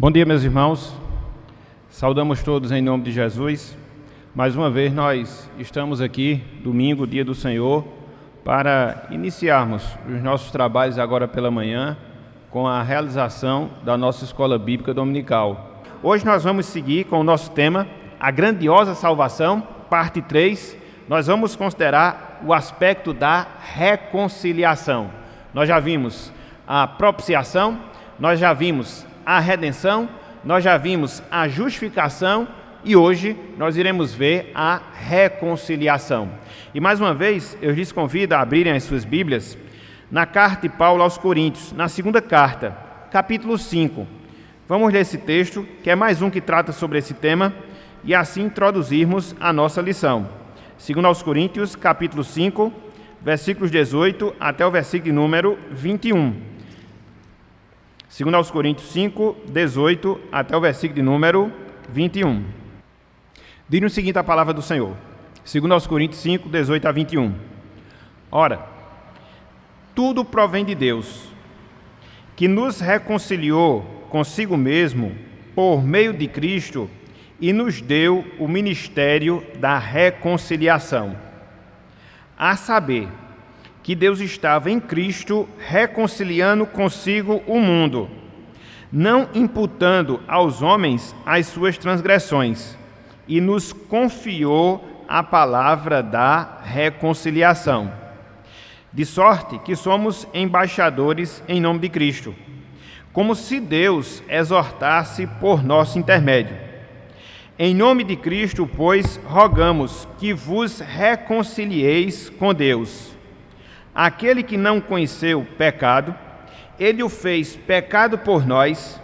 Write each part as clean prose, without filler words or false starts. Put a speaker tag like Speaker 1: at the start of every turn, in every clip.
Speaker 1: Bom dia, meus irmãos. Saudamos todos em nome de Jesus. Mais uma vez nós estamos aqui, domingo, dia do Senhor, para iniciarmos os nossos trabalhos agora pela manhã com a realização da nossa escola bíblica dominical. Hoje nós vamos seguir com o nosso tema, a grandiosa salvação, parte 3. Nós vamos considerar o aspecto da reconciliação. Nós já vimos a propiciação, nós já vimos a redenção, nós já vimos a justificação e hoje nós iremos ver a reconciliação. E mais uma vez eu lhes convido a abrirem as suas Bíblias na carta de Paulo aos Coríntios, na segunda carta, capítulo 5. Vamos ler esse texto, que é mais um que trata sobre esse tema, e assim introduzirmos a nossa lição. Segundo aos Coríntios, capítulo 5, versículos 18 até o versículo número 21. Segundo aos Coríntios 5, 18 até o versículo de número 21. Diz o seguinte a palavra do Senhor. Segundo aos Coríntios 5, 18 a 21. Ora, tudo provém de Deus, que nos reconciliou consigo mesmo por meio de Cristo e nos deu o ministério da reconciliação. A saber, que Deus estava em Cristo reconciliando consigo o mundo, não imputando aos homens as suas transgressões, e nos confiou a palavra da reconciliação. De sorte que somos embaixadores em nome de Cristo, como se Deus exortasse por nosso intermédio. Em nome de Cristo, pois, rogamos que vos reconcilieis com Deus. Aquele que não conheceu pecado, ele o fez pecado por nós,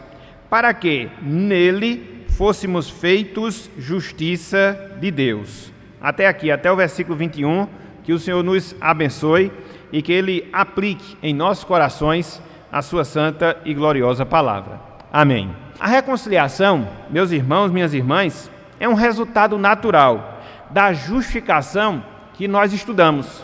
Speaker 1: para que nele fôssemos feitos justiça de Deus. Até aqui, até o versículo 21, que o Senhor nos abençoe e que Ele aplique em nossos corações a sua santa e gloriosa palavra. Amém. A reconciliação, meus irmãos, minhas irmãs, é um resultado natural da justificação que nós estudamos,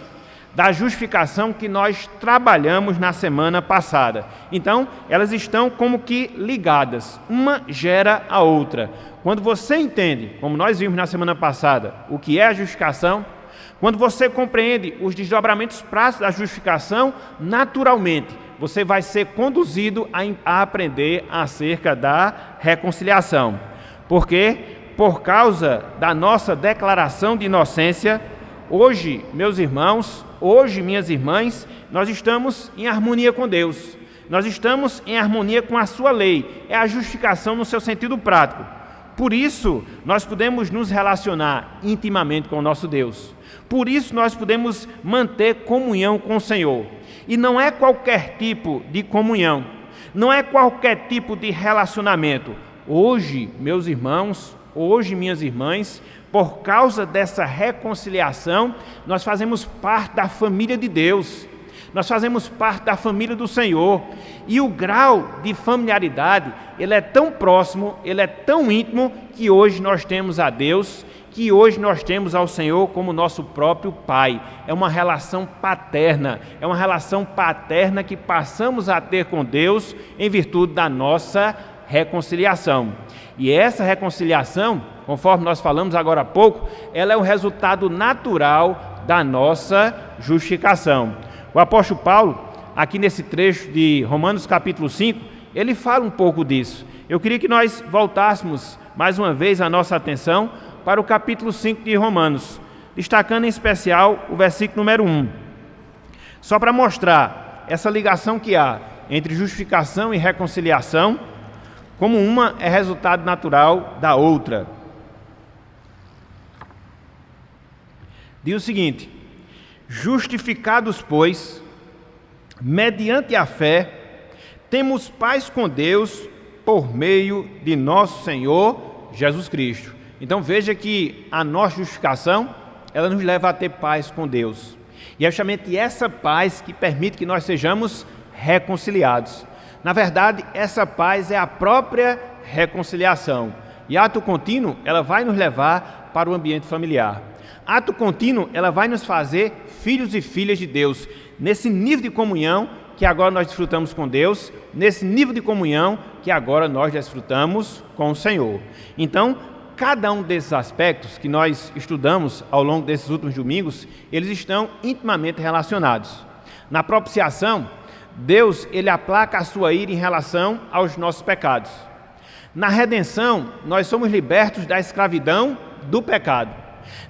Speaker 1: da justificação que nós trabalhamos na semana passada. Então, elas estão como que ligadas, uma gera a outra. Quando você entende, como nós vimos na semana passada, o que é a justificação, quando você compreende os desdobramentos práticos da justificação, naturalmente, você vai ser conduzido a aprender acerca da reconciliação. Porque, por causa da nossa declaração de inocência, hoje, meus irmãos, hoje, minhas irmãs, nós estamos em harmonia com Deus. Nós estamos em harmonia com a sua lei. É a justificação no seu sentido prático. Por isso, nós podemos nos relacionar intimamente com o nosso Deus. Por isso, nós podemos manter comunhão com o Senhor. E não é qualquer tipo de comunhão. Não é qualquer tipo de relacionamento. Hoje, meus irmãos, hoje, minhas irmãs, por causa dessa reconciliação, nós fazemos parte da família de Deus, nós fazemos parte da família do Senhor, e o grau de familiaridade, ele é tão próximo, ele é tão íntimo, que hoje nós temos a Deus, que hoje nós temos ao Senhor como nosso próprio Pai. É uma relação paterna, que passamos a ter com Deus em virtude da nossa reconciliação. E essa reconciliação, conforme nós falamos agora há pouco, ela é o resultado natural da nossa justificação. O apóstolo Paulo, aqui nesse trecho de Romanos capítulo 5, ele fala um pouco disso. Eu queria que nós voltássemos mais uma vez a nossa atenção para o capítulo 5 de Romanos, destacando em especial o versículo número 1. Só para mostrar essa ligação que há entre justificação e reconciliação, como uma é resultado natural da outra. Diz o seguinte: justificados, pois, mediante a fé, temos paz com Deus por meio de nosso Senhor Jesus Cristo. Então veja que a nossa justificação, ela nos leva a ter paz com Deus. E é justamente essa paz que permite que nós sejamos reconciliados. Na verdade, essa paz é a própria reconciliação. E ato contínuo, ela vai nos levar para o ambiente familiar. Ato contínuo, ela vai nos fazer filhos e filhas de Deus, nesse nível de comunhão que agora nós desfrutamos com Deus, nesse nível de comunhão que agora nós desfrutamos com o Senhor. Então, cada um desses aspectos que nós estudamos ao longo desses últimos domingos, eles estão intimamente relacionados. Na propiciação, Deus ele aplaca a sua ira em relação aos nossos pecados. Na redenção, nós somos libertos da escravidão do pecado.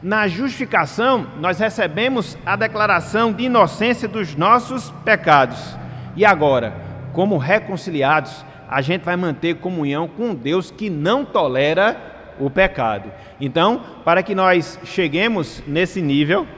Speaker 1: Na justificação, nós recebemos a declaração de inocência dos nossos pecados. E agora, como reconciliados, a gente vai manter comunhão com Deus que não tolera o pecado. Então, para que nós cheguemos nesse nível,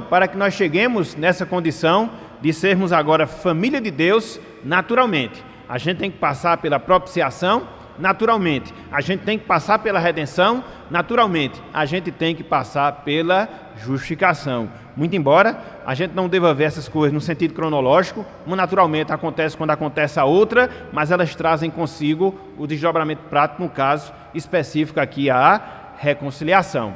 Speaker 1: para que nós cheguemos nessa condição de sermos agora família de Deus, naturalmente, a gente tem que passar pela propiciação, naturalmente, a gente tem que passar pela redenção, naturalmente, a gente tem que passar pela justificação. Muito embora a gente não deva ver essas coisas no sentido cronológico, uma naturalmente acontece quando acontece a outra, mas elas trazem consigo o desdobramento prático, no caso específico aqui, a reconciliação.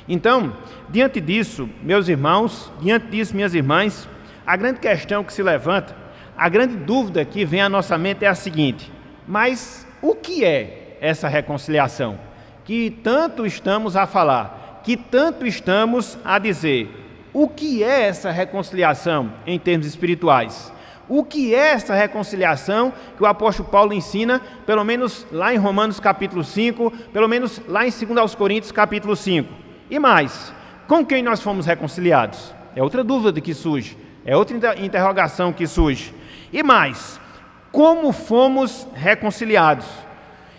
Speaker 1: Então, diante disso, meus irmãos, diante disso, minhas irmãs, a grande questão que se levanta, a grande dúvida que vem à nossa mente é a seguinte: mas o que é essa reconciliação? Que tanto estamos a falar, que tanto estamos a dizer. O que é essa reconciliação em termos espirituais? O que é essa reconciliação que o apóstolo Paulo ensina, pelo menos lá em Romanos capítulo 5, pelo menos lá em 2 Coríntios capítulo 5? E mais, com quem nós fomos reconciliados? É outra dúvida que surge, é outra interrogação que surge. E mais, como fomos reconciliados?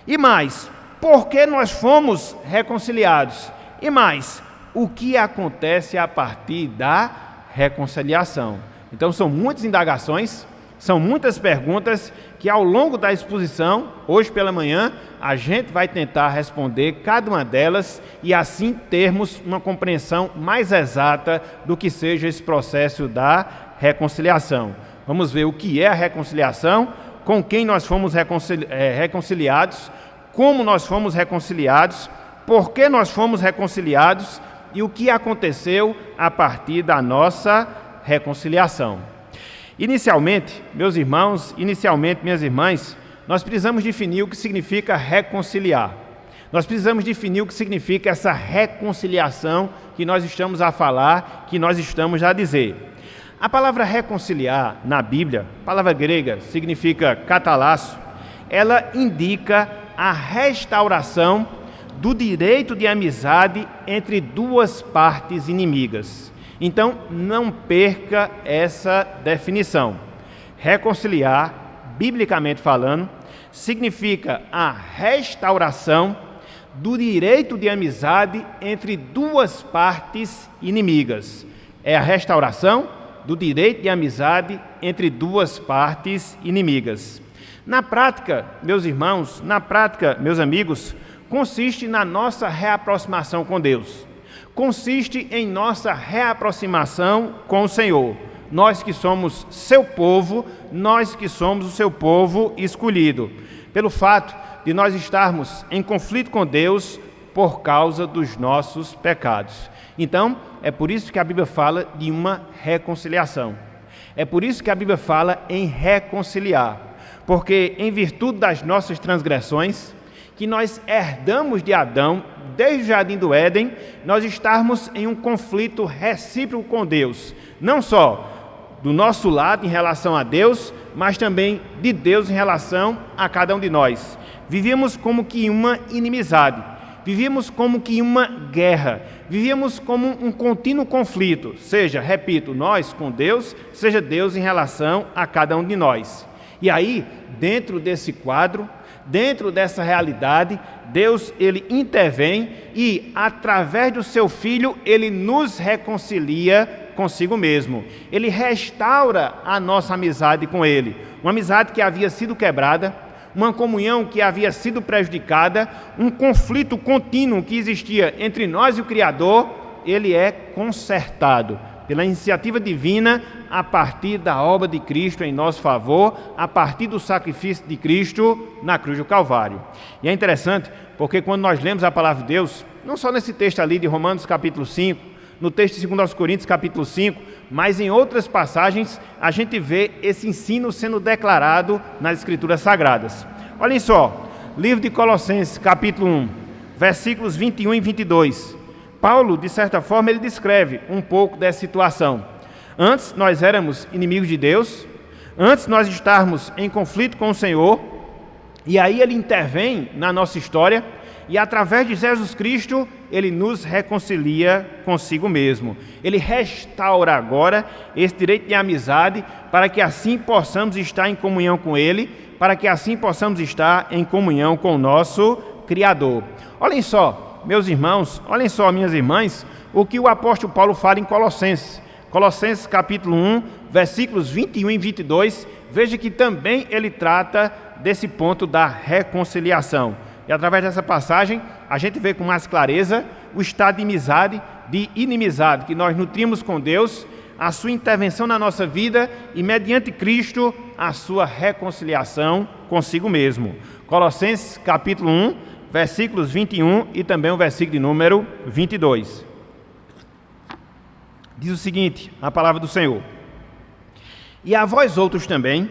Speaker 1: E mais, por que nós fomos reconciliados? E mais, o que acontece a partir da reconciliação? Então são muitas indagações, são muitas perguntas que ao longo da exposição, hoje pela manhã, a gente vai tentar responder cada uma delas e assim termos uma compreensão mais exata do que seja esse processo da reconciliação. Vamos ver o que é a reconciliação, com quem nós fomos reconciliados, como nós fomos reconciliados, por que nós fomos reconciliados e o que aconteceu a partir da nossa reconciliação. Inicialmente, meus irmãos, minhas irmãs, nós precisamos definir o que significa reconciliar. Nós precisamos definir o que significa essa reconciliação que nós estamos a falar, que nós estamos a dizer. A palavra reconciliar na Bíblia, palavra grega, significa katalasso, ela indica a restauração do direito de amizade entre duas partes inimigas. Então, não perca essa definição. Reconciliar, biblicamente falando, significa a restauração do direito de amizade entre duas partes inimigas. É a restauração do direito de amizade entre duas partes inimigas. Na prática, meus irmãos, meus amigos, consiste na nossa reaproximação com Deus. Consiste em nossa reaproximação com o Senhor. Nós que somos seu povo, nós que somos o seu povo escolhido. Pelo fato de nós estarmos em conflito com Deus por causa dos nossos pecados. Então, é por isso que a Bíblia fala de uma reconciliação. É por isso que a Bíblia fala em reconciliar. Porque em virtude das nossas transgressões, que nós herdamos de Adão, desde o Jardim do Éden, nós estarmos em um conflito recíproco com Deus. Não só do nosso lado em relação a Deus, mas também de Deus em relação a cada um de nós. Vivíamos como que uma inimizade, vivíamos como que uma guerra, vivíamos como um contínuo conflito, seja, repito, nós com Deus, seja Deus em relação a cada um de nós. E aí, dentro desse quadro, dentro dessa realidade, Deus ele intervém e, através do seu Filho, ele nos reconcilia consigo mesmo. Ele restaura a nossa amizade com ele. Uma amizade que havia sido quebrada, uma comunhão que havia sido prejudicada, um conflito contínuo que existia entre nós e o Criador, ele é consertado pela iniciativa divina, a partir da obra de Cristo em nosso favor, a partir do sacrifício de Cristo na cruz do Calvário. E é interessante, porque quando nós lemos a palavra de Deus, não só nesse texto ali de Romanos capítulo 5, no texto de 2 Coríntios capítulo 5, mas em outras passagens a gente vê esse ensino sendo declarado nas Escrituras Sagradas. Olhem só, livro de Colossenses, capítulo 1, versículos 21 e 22. Paulo, de certa forma, ele descreve um pouco dessa situação. Antes nós éramos inimigos de Deus, antes nós estávamos em conflito com o Senhor, e aí ele intervém na nossa história, e através de Jesus Cristo, ele nos reconcilia consigo mesmo. Ele restaura agora esse direito de amizade, para que assim possamos estar em comunhão com Ele, para que assim possamos estar em comunhão com o nosso Criador. Olhem só, meus irmãos, olhem só, minhas irmãs, o que o apóstolo Paulo fala em Colossenses. Colossenses capítulo 1, versículos 21 e 22, veja que também ele trata desse ponto da reconciliação. E através dessa passagem, a gente vê com mais clareza o estado de inimizade que nós nutrimos com Deus, a sua intervenção na nossa vida e, mediante Cristo, a sua reconciliação consigo mesmo. Colossenses capítulo 1, versículos 21 e também o versículo de número 22. Diz o seguinte, a palavra do Senhor: E a vós outros também,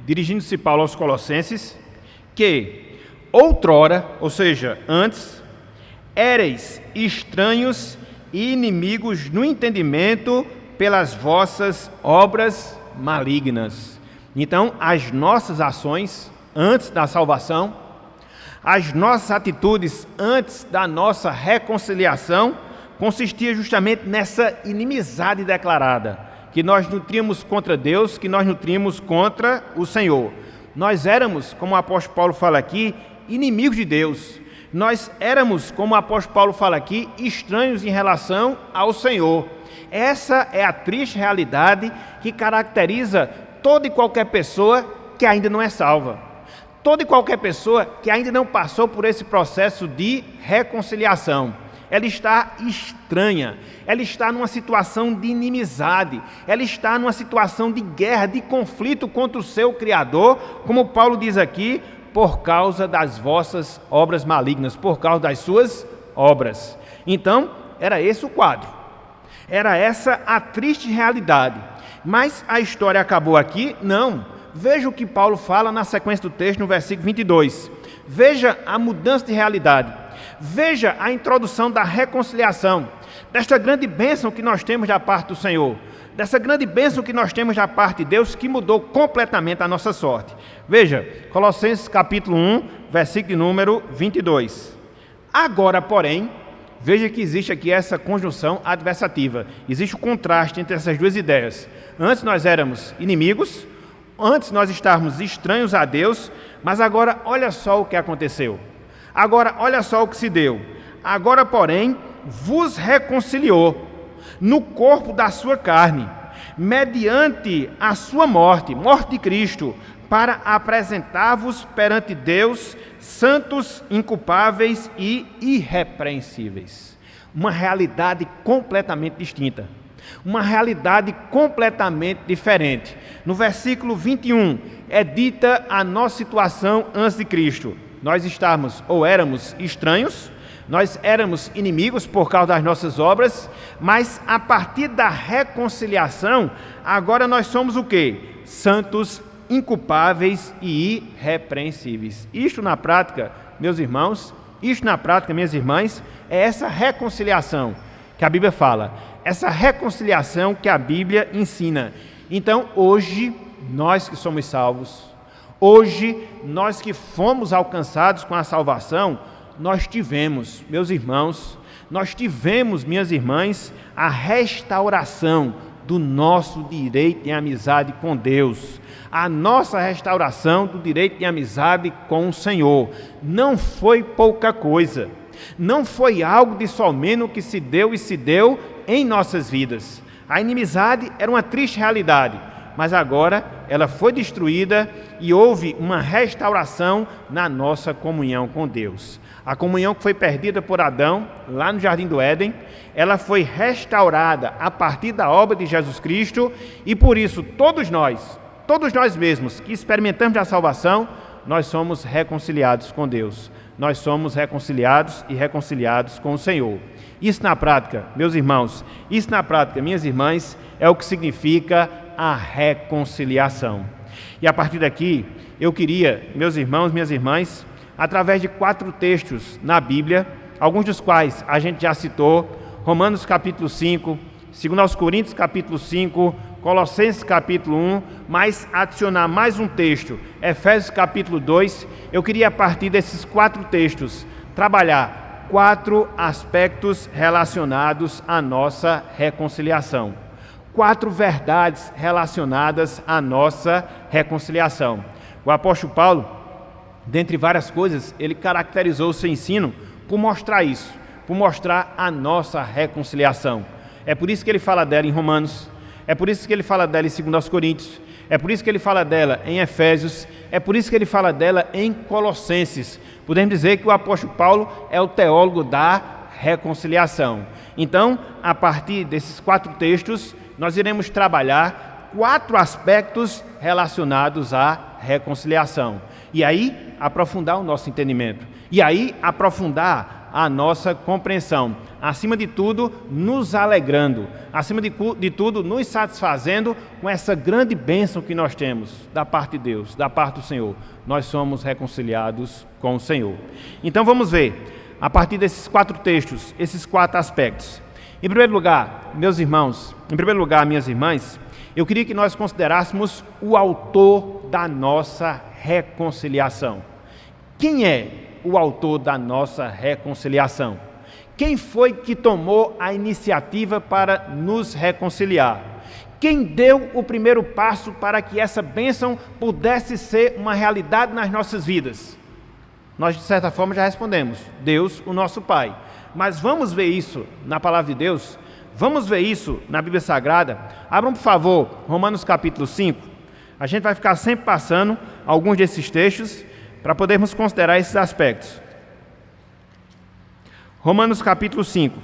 Speaker 1: dirigindo-se Paulo aos Colossenses, que outrora, ou seja, antes, éreis estranhos e inimigos no entendimento pelas vossas obras malignas. Então, as nossas ações antes da salvação, as nossas atitudes antes da nossa reconciliação, consistia justamente nessa inimizade declarada, que nós nutríamos contra Deus, que nós nutríamos contra o Senhor. Nós éramos, como o apóstolo Paulo fala aqui, inimigos de Deus. Nós éramos, como o apóstolo Paulo fala aqui, estranhos em relação ao Senhor. Essa é a triste realidade que caracteriza toda e qualquer pessoa que ainda não é salva. Toda e qualquer pessoa que ainda não passou por esse processo de reconciliação. Ela está estranha, ela está numa situação de inimizade, ela está numa situação de guerra, de conflito contra o seu Criador, como Paulo diz aqui, por causa das vossas obras malignas, por causa das suas obras. Então, era esse o quadro, era essa a triste realidade. Mas a história acabou aqui? Não. Veja o que Paulo fala na sequência do texto, no versículo 22. Veja a mudança de realidade. Veja a introdução da reconciliação, desta grande bênção que nós temos da parte do Senhor, dessa grande bênção que nós temos da parte de Deus, que mudou completamente a nossa sorte. Veja, Colossenses capítulo 1, versículo número 22. Agora, porém, veja que existe aqui essa conjunção adversativa, existe o contraste entre essas duas ideias. Antes nós éramos inimigos, antes nós estávamos estranhos a Deus, mas agora olha só o que aconteceu. Agora, olha só o que se deu. Agora, porém, vos reconciliou no corpo da sua carne, mediante a sua morte de Cristo, para apresentar-vos perante Deus santos, inculpáveis e irrepreensíveis. Uma realidade completamente distinta. Uma realidade completamente diferente. No versículo 21, é dita a nossa situação antes de Cristo. Nós estávamos ou éramos estranhos, nós éramos inimigos por causa das nossas obras, mas a partir da reconciliação, agora nós somos o quê? Santos, inculpáveis e irrepreensíveis. Isto na prática, meus irmãos, isto na prática, minhas irmãs, é essa reconciliação que a Bíblia fala, essa reconciliação que a Bíblia ensina. Então, hoje, nós que somos salvos, hoje, nós que fomos alcançados com a salvação, nós tivemos, meus irmãos, nós tivemos, minhas irmãs, a restauração do nosso direito de amizade com Deus, a nossa restauração do direito de amizade com o Senhor. Não foi pouca coisa, não foi algo de somente que se deu e se deu em nossas vidas. A inimizade era uma triste realidade, mas agora ela foi destruída e houve uma restauração na nossa comunhão com Deus. A comunhão que foi perdida por Adão, lá no Jardim do Éden, ela foi restaurada a partir da obra de Jesus Cristo, e por isso todos nós mesmos que experimentamos a salvação, nós somos reconciliados com Deus. Nós somos reconciliados e reconciliados com o Senhor. Isso na prática, meus irmãos, isso na prática, minhas irmãs, é o que significa a reconciliação. E a partir daqui, eu queria, meus irmãos, minhas irmãs, através de 4 textos na Bíblia, alguns dos quais a gente já citou, Romanos capítulo 5, 2 Coríntios capítulo 5, Colossenses capítulo 1, mas adicionar mais um texto, Efésios capítulo 2, eu queria a partir desses 4 textos, trabalhar 4 aspectos relacionados à nossa reconciliação. 4 verdades relacionadas à nossa reconciliação. O apóstolo Paulo, dentre várias coisas, ele caracterizou o seu ensino por mostrar isso, por mostrar a nossa reconciliação. É por isso que ele fala dela em Romanos, é por isso que ele fala dela em 2 Coríntios, é por isso que ele fala dela em Efésios, é por isso que ele fala dela em Colossenses. Podemos dizer que o apóstolo Paulo é o teólogo da reconciliação. Então, a partir desses 4 textos, nós iremos trabalhar 4 aspectos relacionados à reconciliação. E aí, aprofundar o nosso entendimento. E aí, aprofundar a nossa compreensão. Acima de tudo, nos alegrando. Acima de tudo, nos satisfazendo com essa grande bênção que nós temos da parte de Deus, da parte do Senhor. Nós somos reconciliados com o Senhor. Então, vamos ver, a partir desses 4 textos, esses 4 aspectos. Em primeiro lugar, meus irmãos, minhas irmãs, eu queria que nós considerássemos o autor da nossa reconciliação. Quem é o autor da nossa reconciliação? Quem foi que tomou a iniciativa para nos reconciliar? Quem deu o primeiro passo para que essa bênção pudesse ser uma realidade nas nossas vidas? Nós, de certa forma, já respondemos: Deus, o nosso Pai. Mas vamos ver isso na Palavra de Deus? Vamos ver isso na Bíblia Sagrada? Abram, por favor, Romanos capítulo 5. A gente vai ficar sempre passando alguns desses textos para podermos considerar esses aspectos. Romanos capítulo 5,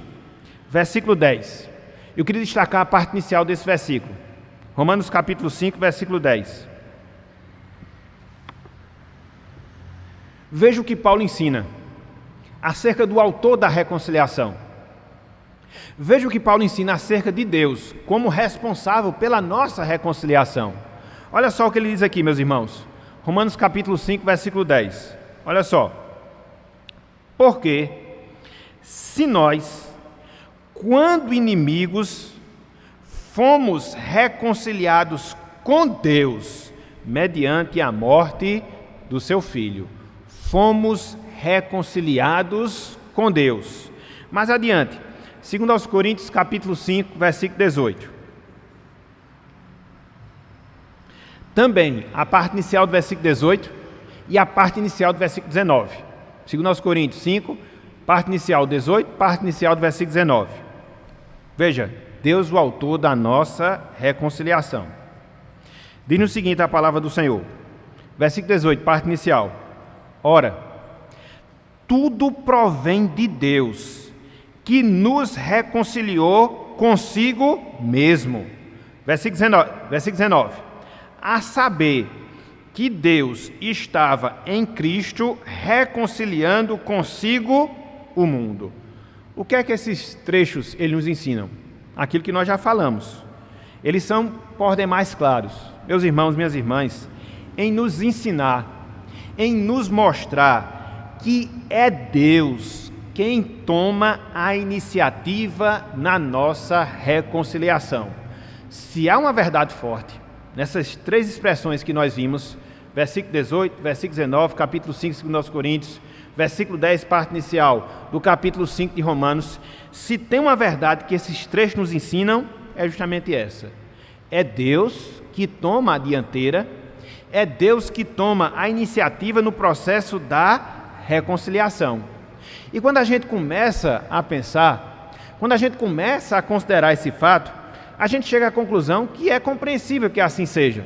Speaker 1: versículo 10. Eu queria destacar a parte inicial desse versículo. Romanos capítulo 5, versículo 10. Veja o que Paulo ensina acerca do autor da reconciliação. Veja o que Paulo ensina acerca de Deus como responsável pela nossa reconciliação. Olha só o que ele diz aqui, meus irmãos. Romanos capítulo 5, versículo 10. Olha só. Porque se nós, quando inimigos, fomos reconciliados com Deus mediante a morte do seu Filho. Fomos reconciliados com Deus. Mais adiante, 2 Coríntios capítulo 5, versículo 18. Também a parte inicial do versículo 18 e a parte inicial do versículo 19. 2 Coríntios 5, parte inicial 18, parte inicial do versículo 19. Veja, Deus o autor da nossa reconciliação. Diz o seguinte a palavra do Senhor. Versículo 18, parte inicial. Ora, tudo provém de Deus, que nos reconciliou consigo mesmo. Versículo 19. A saber que Deus estava em Cristo reconciliando consigo o mundo. O que é que esses trechos eles nos ensinam? Aquilo que nós já falamos. Eles são, por demais, claros, meus irmãos, minhas irmãs, em nos ensinar, em nos mostrar que é Deus quem toma a iniciativa na nossa reconciliação. Se há uma verdade forte nessas 3 expressões que nós vimos, versículo 18, versículo 19, capítulo 5 de 2 Coríntios, versículo 10, parte inicial do capítulo 5 de Romanos, se tem uma verdade que esses trechos nos ensinam, é justamente essa. É Deus que toma a dianteira, é Deus que toma a iniciativa no processo da reconciliação. E quando a gente começa a pensar, quando a gente começa a considerar esse fato, a gente chega à conclusão que é compreensível que assim seja,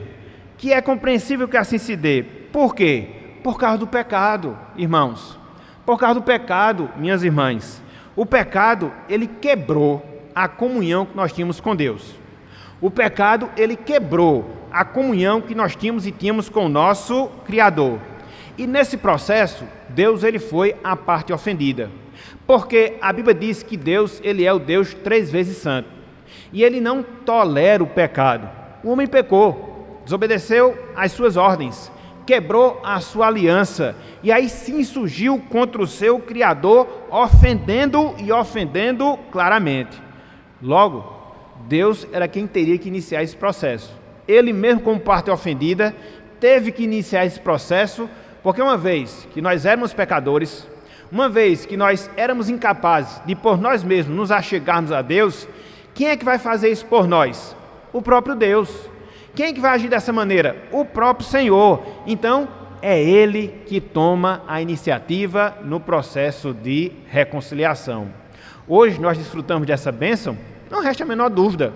Speaker 1: que é compreensível que assim se dê. Por quê? Por causa do pecado, irmãos. Por causa do pecado, minhas irmãs. O pecado, ele quebrou a comunhão que nós tínhamos com Deus. O pecado, ele quebrou a comunhão que nós tínhamos e tínhamos com o nosso Criador. E nesse processo, Deus ele foi a parte ofendida. Porque a Bíblia diz que Deus ele é o Deus 3 vezes santo. E ele não tolera o pecado. O homem pecou, desobedeceu às suas ordens, quebrou a sua aliança, e aí se insurgiu contra o seu Criador, ofendendo claramente. Logo, Deus era quem teria que iniciar esse processo. Ele mesmo, como parte ofendida, teve que iniciar esse processo, porque uma vez que nós éramos pecadores, uma vez que nós éramos incapazes de por nós mesmos nos achegarmos a Deus, quem é que vai fazer isso por nós? O próprio Deus. Quem é que vai agir dessa maneira? O próprio Senhor. Então, é Ele que toma a iniciativa no processo de reconciliação. Hoje nós desfrutamos dessa bênção, não resta a menor dúvida.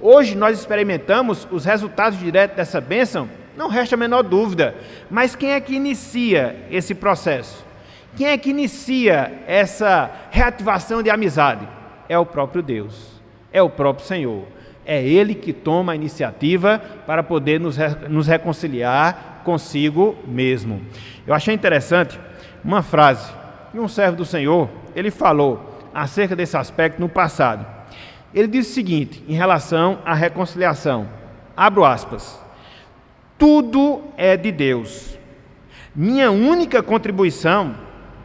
Speaker 1: Hoje nós experimentamos os resultados diretos dessa bênção, não resta a menor dúvida. Mas quem é que inicia esse processo? Quem é que inicia essa reativação de amizade? É o próprio Deus, é o próprio Senhor. É Ele que toma a iniciativa para poder nos reconciliar consigo mesmo. Eu achei interessante uma frase que um servo do Senhor, ele falou acerca desse aspecto no passado. Ele disse o seguinte, em relação à reconciliação, abro aspas, tudo é de Deus. Minha única contribuição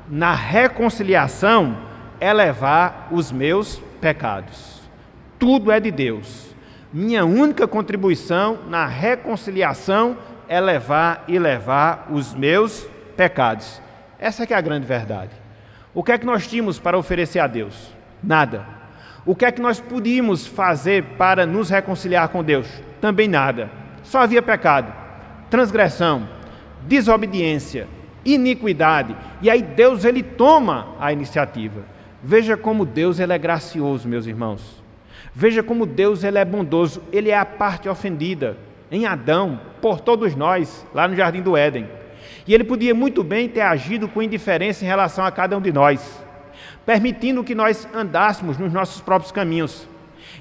Speaker 1: na reconciliação é levar os meus pecados. Tudo é de Deus. Minha única contribuição na reconciliação é levar os meus pecados. Essa que é a grande verdade. O que é que nós tínhamos para oferecer a Deus? Nada. O que é que nós podíamos fazer para nos reconciliar com Deus? Também nada. Só havia pecado, transgressão, desobediência, iniquidade. E aí Deus ele toma a iniciativa. Veja como Deus ele é gracioso, meus irmãos. Veja como Deus ele é bondoso. Ele é a parte ofendida em Adão, por todos nós, lá no Jardim do Éden. E ele podia muito bem ter agido com indiferença em relação a cada um de nós, permitindo que nós andássemos nos nossos próprios caminhos.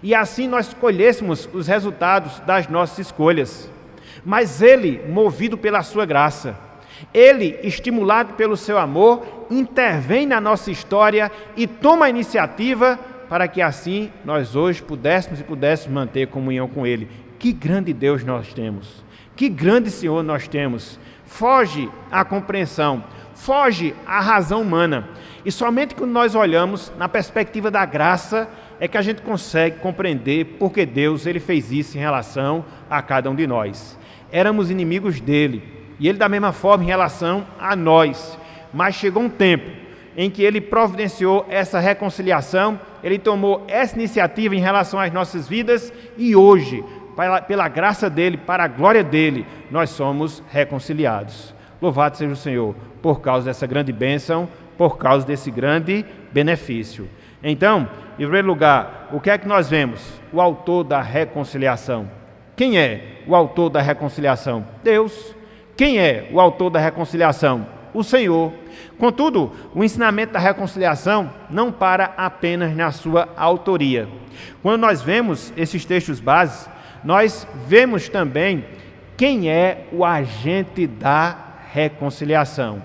Speaker 1: E assim nós colhêssemos os resultados das nossas escolhas. Mas ele, movido pela sua graça, ele, estimulado pelo seu amor, intervém na nossa história e toma a iniciativa para que assim nós hoje pudéssemos manter comunhão com Ele. Que grande Deus nós temos, que grande Senhor nós temos. Foge à compreensão, foge à razão humana. E somente quando nós olhamos na perspectiva da graça é que a gente consegue compreender porque Deus ele fez isso em relação a cada um de nós. Éramos inimigos dele e ele da mesma forma em relação a nós. Mas chegou um tempo em que ele providenciou essa reconciliação, ele tomou essa iniciativa em relação às nossas vidas e hoje, pela graça dele, para a glória dele, nós somos reconciliados. Louvado seja o Senhor por causa dessa grande bênção, por causa desse grande benefício. Então, em primeiro lugar, o que é que nós vemos? O autor da reconciliação. Quem é o autor da reconciliação? Deus. Quem é o autor da reconciliação? O Senhor. Contudo, o ensinamento da reconciliação não para apenas na sua autoria. Quando nós vemos esses textos básicos, nós vemos também quem é o agente da reconciliação.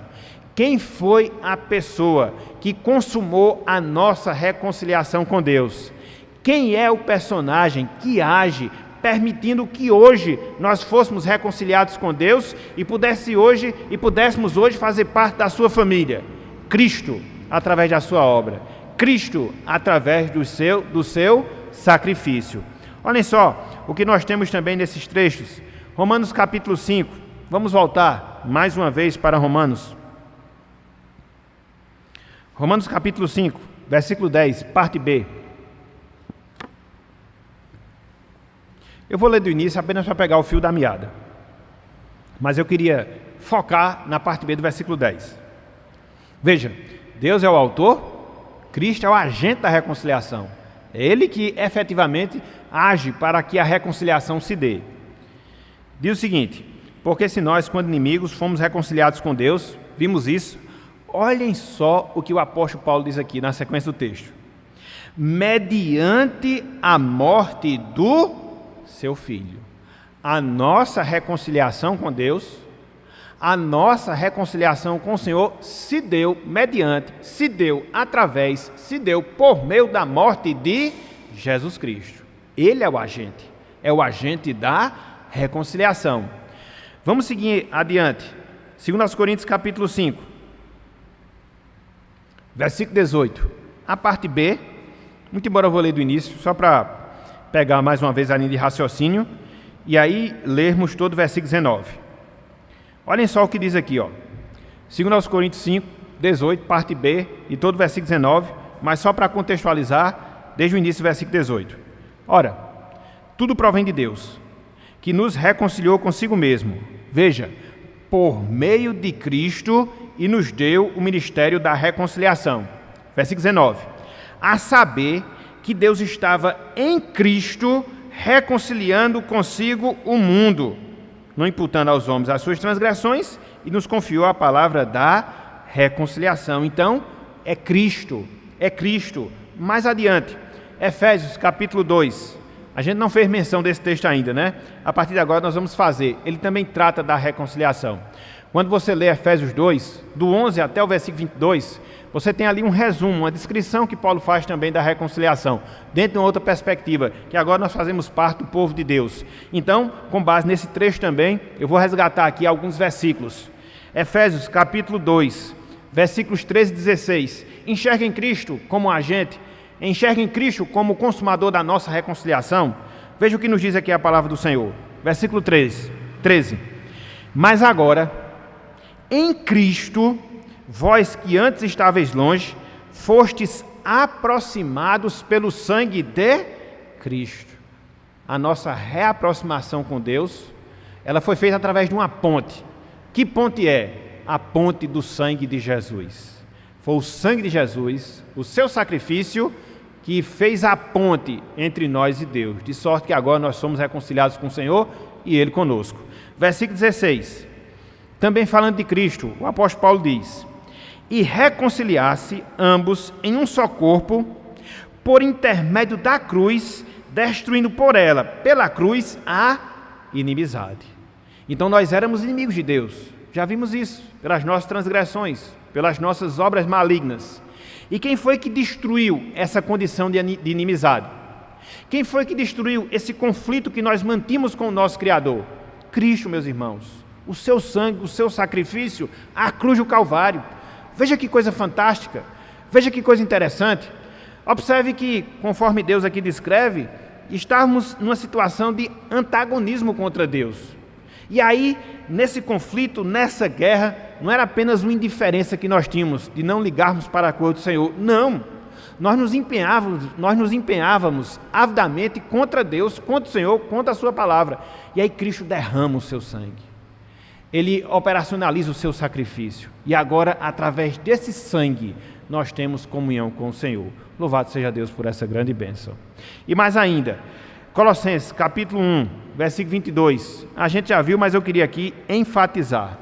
Speaker 1: Quem foi a pessoa que consumou a nossa reconciliação com Deus? Quem é o personagem que age permitindo que hoje nós fôssemos reconciliados com Deus e pudéssemos hoje fazer parte da sua família? Cristo, através da sua obra. Cristo, através do seu sacrifício. Olhem só o que nós temos também nesses trechos. Romanos capítulo 5. Vamos voltar mais uma vez para Romanos. Romanos capítulo 5, versículo 10, parte B. Eu vou ler do início apenas para pegar o fio da meada. Mas eu queria focar na parte B do versículo 10. Veja, Deus é o autor, Cristo é o agente da reconciliação. É Ele que efetivamente age para que a reconciliação se dê. Diz o seguinte: porque se nós, quando inimigos, fomos reconciliados com Deus, vimos isso. Olhem só o que o apóstolo Paulo diz aqui na sequência do texto. Mediante a morte do seu Filho. A nossa reconciliação com Deus, A nossa reconciliação com o Senhor se deu mediante, se deu através, se deu por meio da morte de Jesus Cristo. Ele é o agente da reconciliação. Vamos seguir adiante. 2 Coríntios capítulo 5, versículo 18. A parte B, muito embora eu vou ler do início, só para pegar mais uma vez a linha de raciocínio, e aí lermos todo o versículo 19. Olhem só o que diz aqui, 2 Coríntios 5, 18, parte B, e todo o versículo 19, mas só para contextualizar, desde o início do versículo 18. Ora, tudo provém de Deus, que nos reconciliou consigo mesmo, veja, por meio de Cristo, e nos deu o ministério da reconciliação. Versículo 19. A saber que Deus estava em Cristo reconciliando consigo o mundo, não imputando aos homens as suas transgressões, e nos confiou a palavra da reconciliação. Então, é Cristo. Mais adiante, Efésios capítulo 2. A gente não fez menção desse texto ainda, né? A partir de agora nós vamos fazer. Ele também trata da reconciliação. Quando você lê Efésios 2, do 11 até o versículo 22, você tem ali um resumo, uma descrição que Paulo faz também da reconciliação, dentro de uma outra perspectiva, que agora nós fazemos parte do povo de Deus. Então, com base nesse trecho também, eu vou resgatar aqui alguns versículos. Efésios capítulo 2, versículos 13 e 16. Enxerguem Cristo como agente, enxerguem Cristo como consumador da nossa reconciliação. Veja o que nos diz aqui a palavra do Senhor. Versículo 13. Mas agora, em Cristo, vós que antes estáveis longe, fostes aproximados pelo sangue de Cristo. A nossa reaproximação com Deus, ela foi feita através de uma ponte. Que ponte é? A ponte do sangue de Jesus. Foi o sangue de Jesus, o seu sacrifício, que fez a ponte entre nós e Deus, de sorte que agora nós somos reconciliados com o Senhor e Ele conosco. Versículo 16. Também falando de Cristo, o apóstolo Paulo diz: e reconciliar-se ambos em um só corpo, por intermédio da cruz, destruindo por ela, pela cruz, a inimizade. Então nós éramos inimigos de Deus, já vimos isso, pelas nossas transgressões, pelas nossas obras malignas. E quem foi que destruiu essa condição de inimizade? Quem foi que destruiu esse conflito que nós mantínhamos com o nosso Criador? Cristo, meus irmãos. O seu sangue, o seu sacrifício, a cruz do Calvário. Veja que coisa fantástica, veja que coisa interessante. Observe que, conforme Deus aqui descreve, estávamos numa situação de antagonismo contra Deus. E aí, nesse conflito, nessa guerra, não era apenas uma indiferença que nós tínhamos de não ligarmos para a coisa do Senhor. Não! Nós nos empenhávamos avidamente contra Deus, contra o Senhor, contra a sua palavra. E aí Cristo derrama o seu sangue. Ele operacionaliza o seu sacrifício. E agora, através desse sangue, nós temos comunhão com o Senhor. Louvado seja Deus por essa grande bênção. E mais ainda, Colossenses capítulo 1, versículo 22. A gente já viu, mas eu queria aqui enfatizar.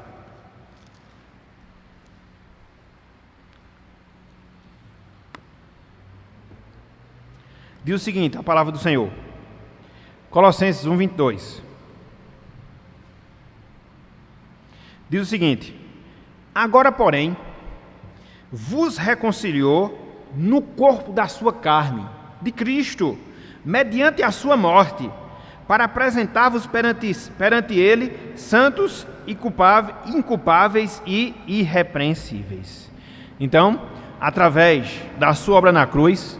Speaker 1: Diz o seguinte, a palavra do Senhor. Colossenses 1, 22. Diz o seguinte: agora, porém, vos reconciliou no corpo da sua carne, de Cristo, mediante a sua morte, para apresentar-vos perante Ele santos e inculpáveis e irrepreensíveis. Então, através da sua obra na cruz,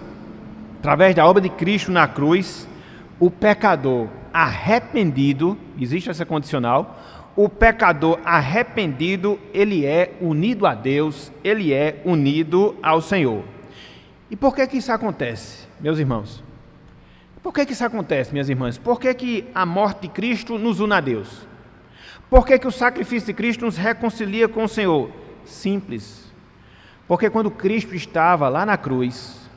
Speaker 1: através da obra de Cristo na cruz, o pecador arrependido, existe essa condicional, o pecador arrependido, ele é unido a Deus, ele é unido ao Senhor. E por que isso acontece, meus irmãos? Por que isso acontece, minhas irmãs? Por que a morte de Cristo nos une a Deus? Por que o sacrifício de Cristo nos reconcilia com o Senhor? Simples. Porque quando Cristo estava lá na cruz,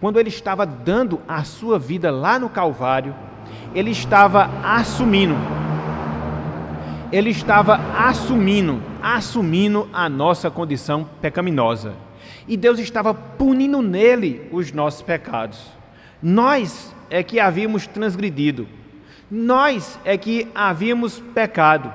Speaker 1: quando Ele estava dando a sua vida lá no Calvário, Ele estava assumindo a nossa condição pecaminosa. E Deus estava punindo nele os nossos pecados. Nós é que havíamos transgredido. Nós é que havíamos pecado.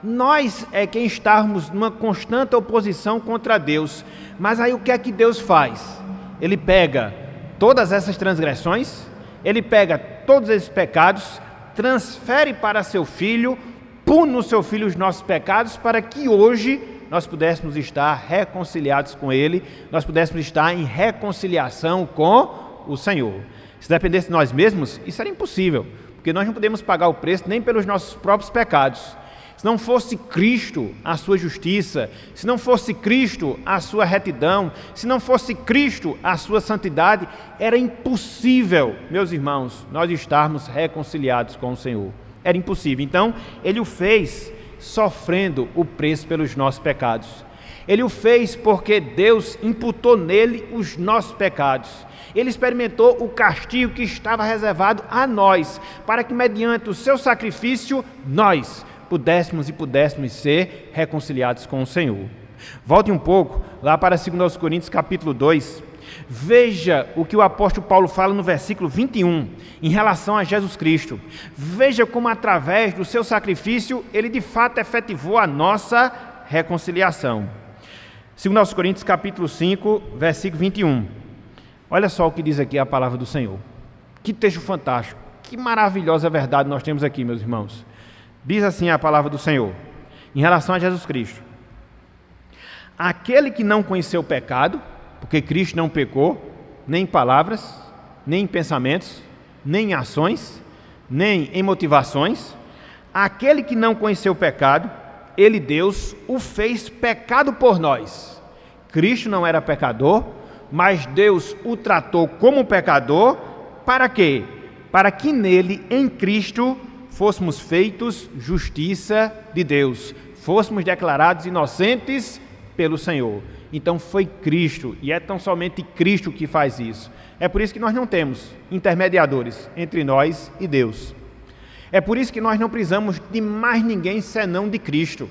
Speaker 1: Nós é quem estamos numa constante oposição contra Deus. Mas aí o que é que Deus faz? Ele pega todas essas transgressões, ele pega todos esses pecados, transfere para seu Filho, pune no seu Filho os nossos pecados, para que hoje nós pudéssemos estar reconciliados com Ele, nós pudéssemos estar em reconciliação com o Senhor. Se dependesse de nós mesmos, isso era impossível, porque nós não podemos pagar o preço nem pelos nossos próprios pecados. Se não fosse Cristo a sua justiça, se não fosse Cristo a sua retidão, se não fosse Cristo a sua santidade, era impossível, meus irmãos, nós estarmos reconciliados com o Senhor. Era impossível. Então, Ele o fez sofrendo o preço pelos nossos pecados. Ele o fez porque Deus imputou nele os nossos pecados. Ele experimentou o castigo que estava reservado a nós, para que mediante o seu sacrifício, nós pudéssemos ser reconciliados com o Senhor. Volte um pouco lá para 2 Coríntios capítulo 2. Veja o que o apóstolo Paulo fala no versículo 21, em relação a Jesus Cristo. Veja como através do seu sacrifício, ele de fato efetivou a nossa reconciliação. 2 Coríntios capítulo 5, versículo 21. Olha só o que diz aqui a palavra do Senhor. Que texto fantástico, que maravilhosa verdade nós temos aqui, meus irmãos. Diz assim a palavra do Senhor, em relação a Jesus Cristo. Aquele que não conheceu o pecado, porque Cristo não pecou, nem em palavras, nem em pensamentos, nem em ações, nem em motivações, aquele que não conheceu o pecado, Ele, Deus, o fez pecado por nós. Cristo não era pecador, mas Deus o tratou como pecador, para quê? Para que nele, em Cristo, fôssemos feitos justiça de Deus, fôssemos declarados inocentes pelo Senhor. Então foi Cristo, e é tão somente Cristo que faz isso. É por isso que nós não temos intermediadores entre nós e Deus. É por isso que nós não precisamos de mais ninguém senão de Cristo.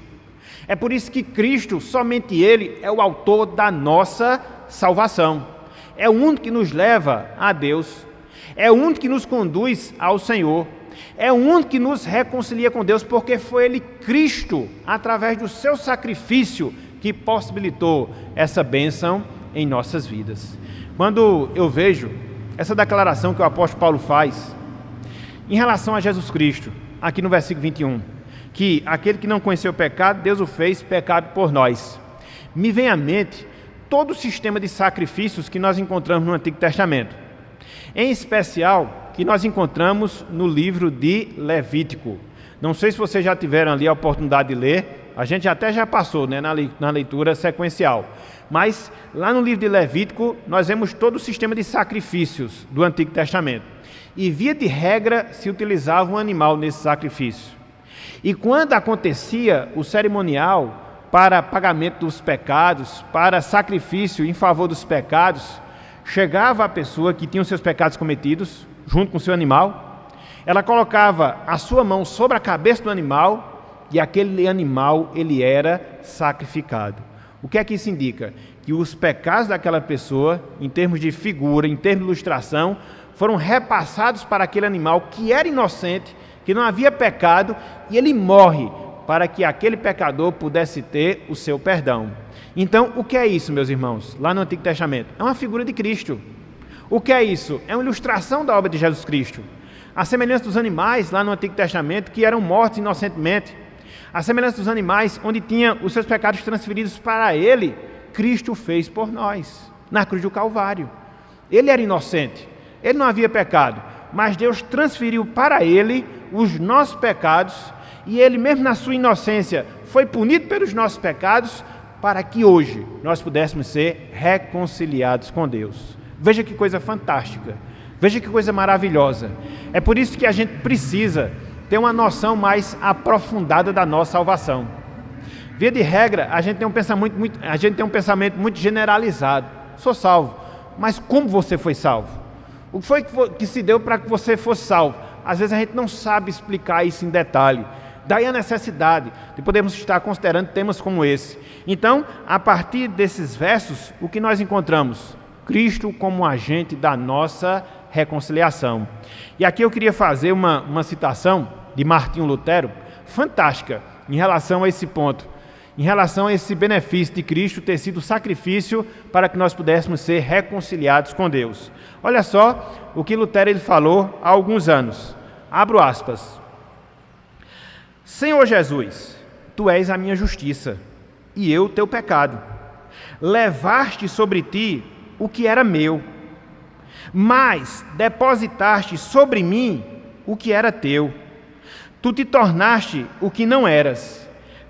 Speaker 1: É por isso que Cristo, somente Ele, é o autor da nossa salvação. É o único que nos leva a Deus. É o único que nos conduz ao Senhor. É o único que nos reconcilia com Deus, porque foi Ele, Cristo, através do seu sacrifício, que possibilitou essa bênção em nossas vidas. Quando eu vejo essa declaração que o apóstolo Paulo faz em relação a Jesus Cristo, aqui no versículo 21, que aquele que não conheceu o pecado, Deus o fez pecado por nós, me vem à mente todo o sistema de sacrifícios que nós encontramos no Antigo Testamento, em especial que nós encontramos no livro de Levítico. Não sei se vocês já tiveram ali a oportunidade de ler, a gente até já passou, né, na leitura sequencial, mas lá no livro de Levítico nós vemos todo o sistema de sacrifícios do Antigo Testamento, e via de regra se utilizava um animal nesse sacrifício, e quando acontecia o cerimonial para pagamento dos pecados, para sacrifício em favor dos pecados, chegava a pessoa que tinha os seus pecados cometidos, junto com o seu animal, ela colocava a sua mão sobre a cabeça do animal, e aquele animal, ele era sacrificado. O que é que isso indica? Que os pecados daquela pessoa, em termos de figura, em termos de ilustração, foram repassados para aquele animal que era inocente, que não havia pecado, e ele morre para que aquele pecador pudesse ter o seu perdão. Então, o que é isso, meus irmãos? Lá no Antigo Testamento, é uma figura de Cristo. O que é isso? É uma ilustração da obra de Jesus Cristo. A semelhança dos animais lá no Antigo Testamento, que eram mortos inocentemente, a semelhança dos animais, onde tinha os seus pecados transferidos para Ele, Cristo fez por nós, na cruz do Calvário. Ele era inocente, Ele não havia pecado, mas Deus transferiu para Ele os nossos pecados, e Ele mesmo na sua inocência foi punido pelos nossos pecados, para que hoje nós pudéssemos ser reconciliados com Deus. Veja que coisa fantástica, veja que coisa maravilhosa. É por isso que a gente precisa ter uma noção mais aprofundada da nossa salvação. Via de regra, a gente tem um pensamento muito generalizado. Sou salvo, mas como você foi salvo? O que foi que se deu para que você fosse salvo? Às vezes a gente não sabe explicar isso em detalhe. Daí a necessidade de podermos estar considerando temas como esse. Então, a partir desses versos, o que nós encontramos? Cristo como agente da nossa reconciliação. E aqui eu queria fazer uma citação de Martinho Lutero, fantástica, em relação a esse ponto, em relação a esse benefício de Cristo ter sido sacrifício para que nós pudéssemos ser reconciliados com Deus. Olha só o que Lutero ele falou há alguns anos. Abro aspas. Senhor Jesus, Tu és a minha justiça, e eu teu pecado. Levaste sobre ti o que era meu, mas depositaste sobre mim o que era teu. Tu te tornaste o que não eras,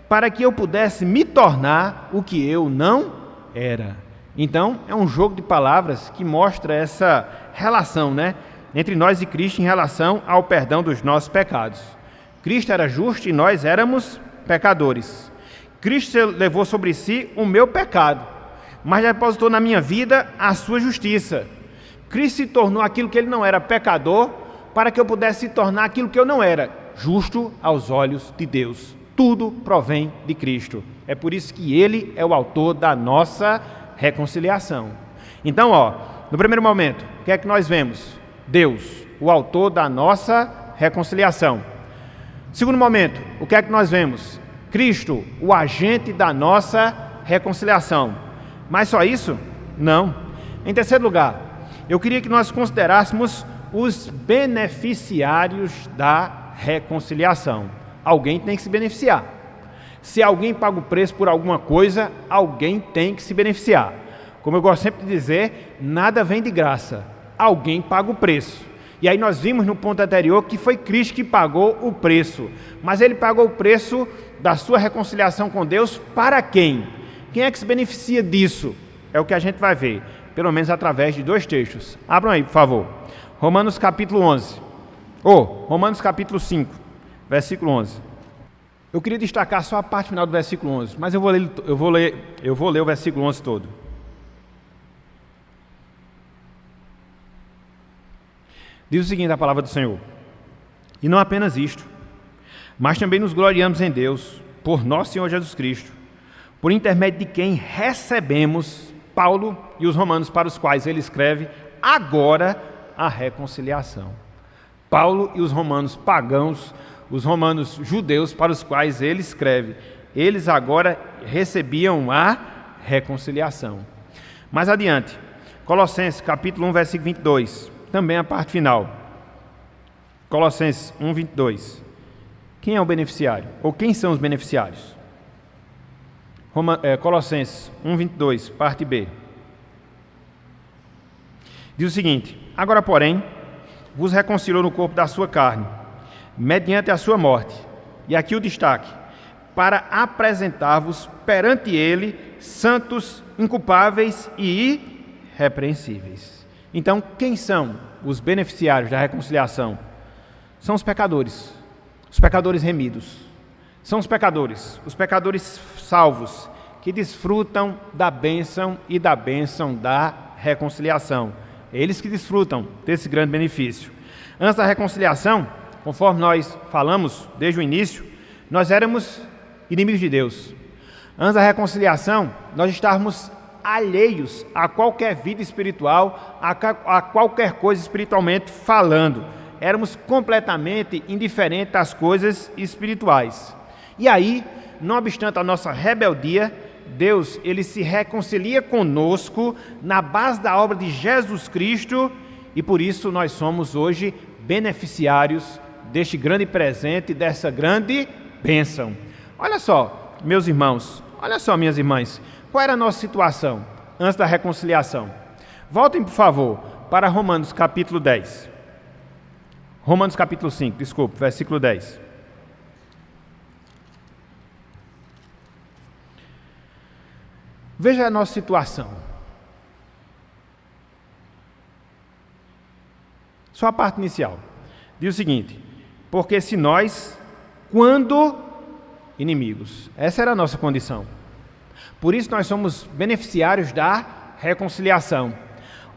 Speaker 1: para que eu pudesse me tornar o que eu não era. Então, é um jogo de palavras que mostra essa relação, entre nós e Cristo em relação ao perdão dos nossos pecados. Cristo era justo e nós éramos pecadores. Cristo levou sobre si o meu pecado, mas depositou na minha vida a sua justiça. Cristo se tornou aquilo que ele não era, pecador, para que eu pudesse se tornar aquilo que eu não era, justo aos olhos de Deus. Tudo provém de Cristo. É por isso que Ele é o autor da nossa reconciliação. Então, no primeiro momento, o que é que nós vemos? Deus, o autor da nossa reconciliação. Segundo momento, o que é que nós vemos? Cristo, o agente da nossa reconciliação. Mas só isso? Não. Em terceiro lugar, eu queria que nós considerássemos os beneficiários da reconciliação. Alguém tem que se beneficiar. Se alguém paga o preço por alguma coisa, alguém tem que se beneficiar. Como eu gosto sempre de dizer, nada vem de graça. Alguém paga o preço. E aí nós vimos no ponto anterior que foi Cristo que pagou o preço. Mas Ele pagou o preço da sua reconciliação com Deus para quem? Quem é que se beneficia disso? É o que a gente vai ver, pelo menos através de 2 textos. Abram aí, por favor. Romanos capítulo 11. Romanos capítulo 5, versículo 11. Eu queria destacar só a parte final do versículo 11, mas eu vou ler o versículo 11 todo. Diz o seguinte a palavra do Senhor: E não apenas isto, mas também nos gloriamos em Deus, por nosso Senhor Jesus Cristo, por intermédio de quem recebemos, Paulo e os romanos para os quais ele escreve, agora a reconciliação. Paulo e os romanos pagãos, os romanos judeus para os quais ele escreve, eles agora recebiam a reconciliação. Mais adiante, Colossenses capítulo 1, versículo 22, também a parte final. Colossenses 1, 22. Quem é o beneficiário? Ou quem são os beneficiários? Colossenses 1, 22, parte B. Diz o seguinte: Agora, porém, vos reconciliou no corpo da sua carne, mediante a sua morte. E aqui o destaque: para apresentar-vos perante ele santos, inculpáveis e irrepreensíveis. Então, quem são os beneficiários da reconciliação? São os pecadores remidos. São os pecadores salvos, que desfrutam da bênção e da bênção da reconciliação. Eles que desfrutam desse grande benefício. Antes da reconciliação, conforme nós falamos desde o início, nós éramos inimigos de Deus. Antes da reconciliação, nós estávamos alheios a qualquer vida espiritual, a qualquer coisa espiritualmente falando. Éramos completamente indiferentes às coisas espirituais. E aí, não obstante a nossa rebeldia, Deus, ele se reconcilia conosco na base da obra de Jesus Cristo, e por isso nós somos hoje beneficiários deste grande presente, dessa grande bênção. Olha só, meus irmãos, olha só, minhas irmãs, qual era a nossa situação antes da reconciliação? Voltem, por favor, para Romanos capítulo 10. Romanos capítulo 5, desculpe, versículo 10. Veja a nossa situação. Só a parte inicial. Diz o seguinte: porque se nós, quando inimigos, essa era a nossa condição. Por isso nós somos beneficiários da reconciliação.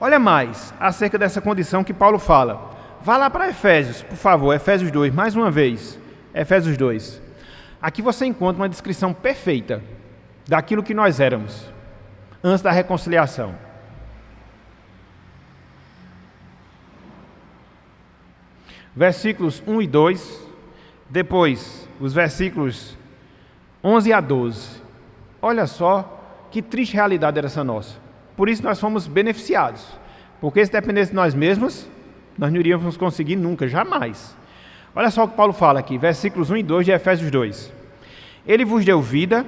Speaker 1: Olha mais acerca dessa condição que Paulo fala. Vá lá para Efésios, por favor, Efésios 2, mais uma vez. Efésios 2. Aqui você encontra uma descrição perfeita daquilo que nós éramos antes da reconciliação. Versículos 1 e 2, depois os versículos 11 a 12. Olha só que triste realidade era essa nossa. Por isso nós fomos beneficiados. Porque se dependesse de nós mesmos, nós não iríamos conseguir nunca, jamais. Olha só o que Paulo fala aqui, versículos 1 e 2 de Efésios 2. Ele vos deu vida,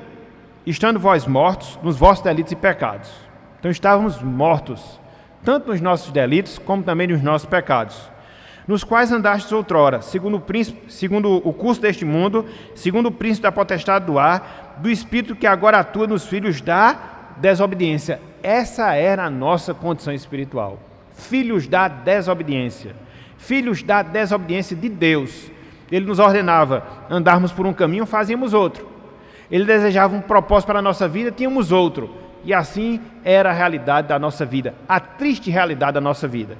Speaker 1: estando vós mortos nos vossos delitos e pecados. Então estávamos mortos, tanto nos nossos delitos, como também nos nossos pecados, nos quais andastes outrora, segundo o curso deste mundo, segundo o príncipe da potestade do ar, do espírito que agora atua nos filhos da desobediência. Essa era a nossa condição espiritual. Filhos da desobediência. Filhos da desobediência de Deus. Ele nos ordenava andarmos por um caminho, fazíamos outro. Ele desejava um propósito para a nossa vida, tínhamos outro. E assim era a realidade da nossa vida, a triste realidade da nossa vida.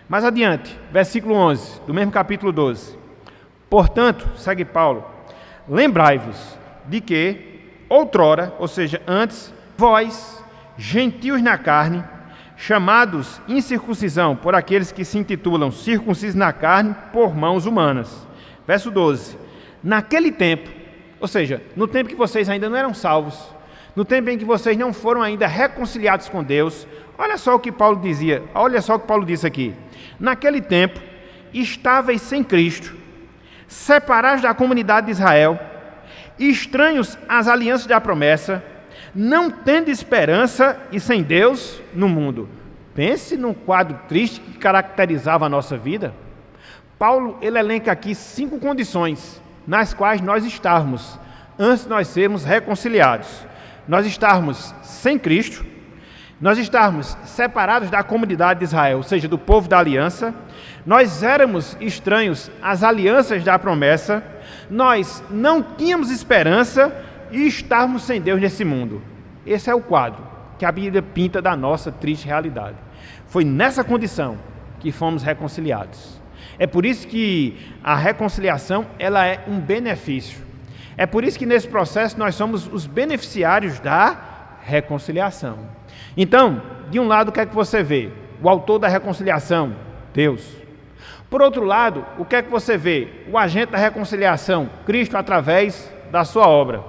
Speaker 1: Mais adiante, versículo 11, do mesmo capítulo 12. Portanto, segue Paulo, lembrai-vos de que, outrora, ou seja, antes, vós, gentios na carne, chamados incircuncisão por aqueles que se intitulam circuncisos na carne por mãos humanas. Verso 12. Naquele tempo, ou seja, no tempo que vocês ainda não eram salvos, no tempo em que vocês não foram ainda reconciliados com Deus, olha só o que Paulo dizia, olha só o que Paulo disse aqui. Naquele tempo, estáveis sem Cristo, separados da comunidade de Israel, estranhos às alianças da promessa, não tendo esperança e sem Deus no mundo. Pense num quadro triste que caracterizava a nossa vida. Paulo, ele elenca aqui 5 condições nas quais nós estávamos antes de nós sermos reconciliados. Nós estávamos sem Cristo, nós estávamos separados da comunidade de Israel, ou seja, do povo da aliança, nós éramos estranhos às alianças da promessa, nós não tínhamos esperança e estávamos sem Deus nesse mundo. Esse é o quadro que a Bíblia pinta da nossa triste realidade. Foi nessa condição que fomos reconciliados. É por isso que a reconciliação ela é um benefício. É por isso que nesse processo nós somos os beneficiários da reconciliação. Então, de um lado, o que é que você vê? O autor da reconciliação, Deus. Por outro lado, o que é que você vê? O agente da reconciliação, Cristo, através da sua obra.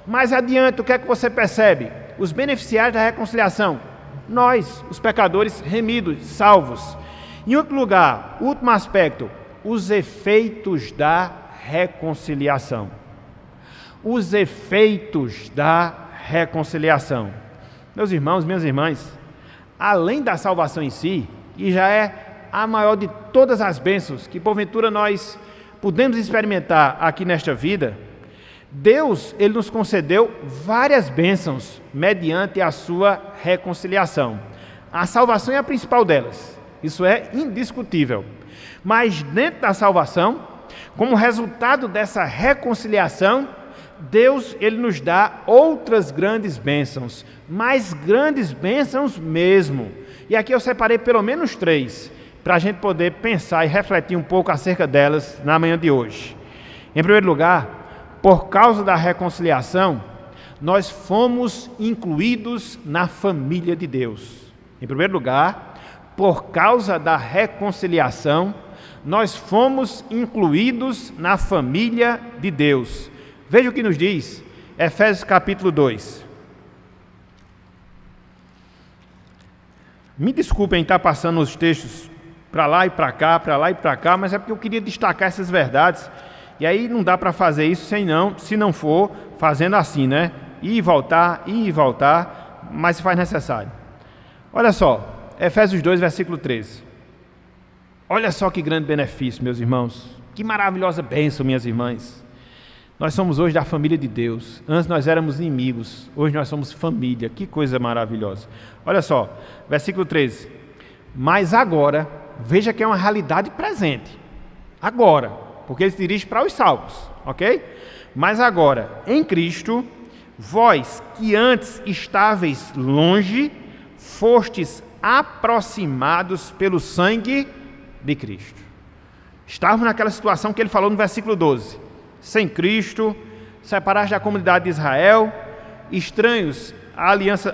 Speaker 1: Mais adiante, o que é que você percebe? Os beneficiários da reconciliação, nós, os pecadores remidos, salvos. Em outro lugar, último aspecto, os efeitos da reconciliação. Os efeitos da reconciliação. Meus irmãos, minhas irmãs, além da salvação em si, e já é a maior de todas as bênçãos que porventura nós podemos experimentar aqui nesta vida, Deus, Ele nos concedeu várias bênçãos mediante a sua reconciliação. A salvação é a principal delas, isso é indiscutível. Mas dentro da salvação, como resultado dessa reconciliação, Deus, Ele nos dá outras grandes bênçãos, mais grandes bênçãos mesmo. E aqui eu separei pelo menos 3, para a gente poder pensar e refletir um pouco acerca delas na manhã de hoje. Em primeiro lugar, por causa da reconciliação, nós fomos incluídos na família de Deus. Em primeiro lugar, por causa da reconciliação, nós fomos incluídos na família de Deus. Veja o que nos diz Efésios capítulo 2. Me desculpem estar passando os textos para lá e para cá, mas é porque eu queria destacar essas verdades. E aí não dá para fazer isso se não for fazendo assim, né? Ir e voltar, mas se faz necessário. Olha só, Efésios 2, versículo 13. Olha só que grande benefício, meus irmãos. Que maravilhosa bênção, minhas irmãs. Nós somos hoje da família de Deus. Antes nós éramos inimigos, hoje nós somos família. Que coisa maravilhosa. Olha só, versículo 13. Mas agora, veja que é uma realidade presente. Agora, porque ele se dirige para os salvos, ok? Mas agora, em Cristo, vós que antes estáveis longe, fostes aproximados pelo sangue de Cristo. Estávamos naquela situação que ele falou no versículo 12. Sem Cristo, separados da comunidade de Israel, estranhos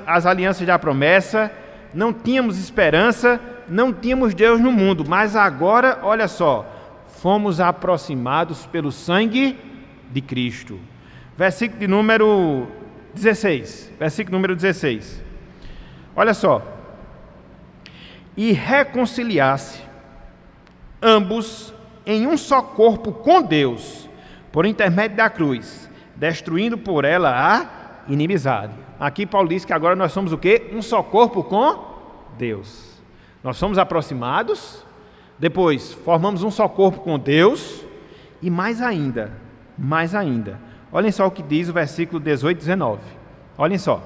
Speaker 1: às alianças da promessa, não tínhamos esperança, não tínhamos Deus no mundo, mas agora, olha só, fomos aproximados pelo sangue de Cristo. versículo de número 16. Versículo número 16. Olha só. E reconciliasse ambos em um só corpo com Deus, por intermédio da cruz, destruindo por ela a inimizade. Aqui Paulo diz que agora nós somos o quê? Um só corpo com Deus. Nós somos aproximados, depois formamos um só corpo com Deus, e mais ainda, olhem só o que diz o versículo 18 e 19. Olhem só.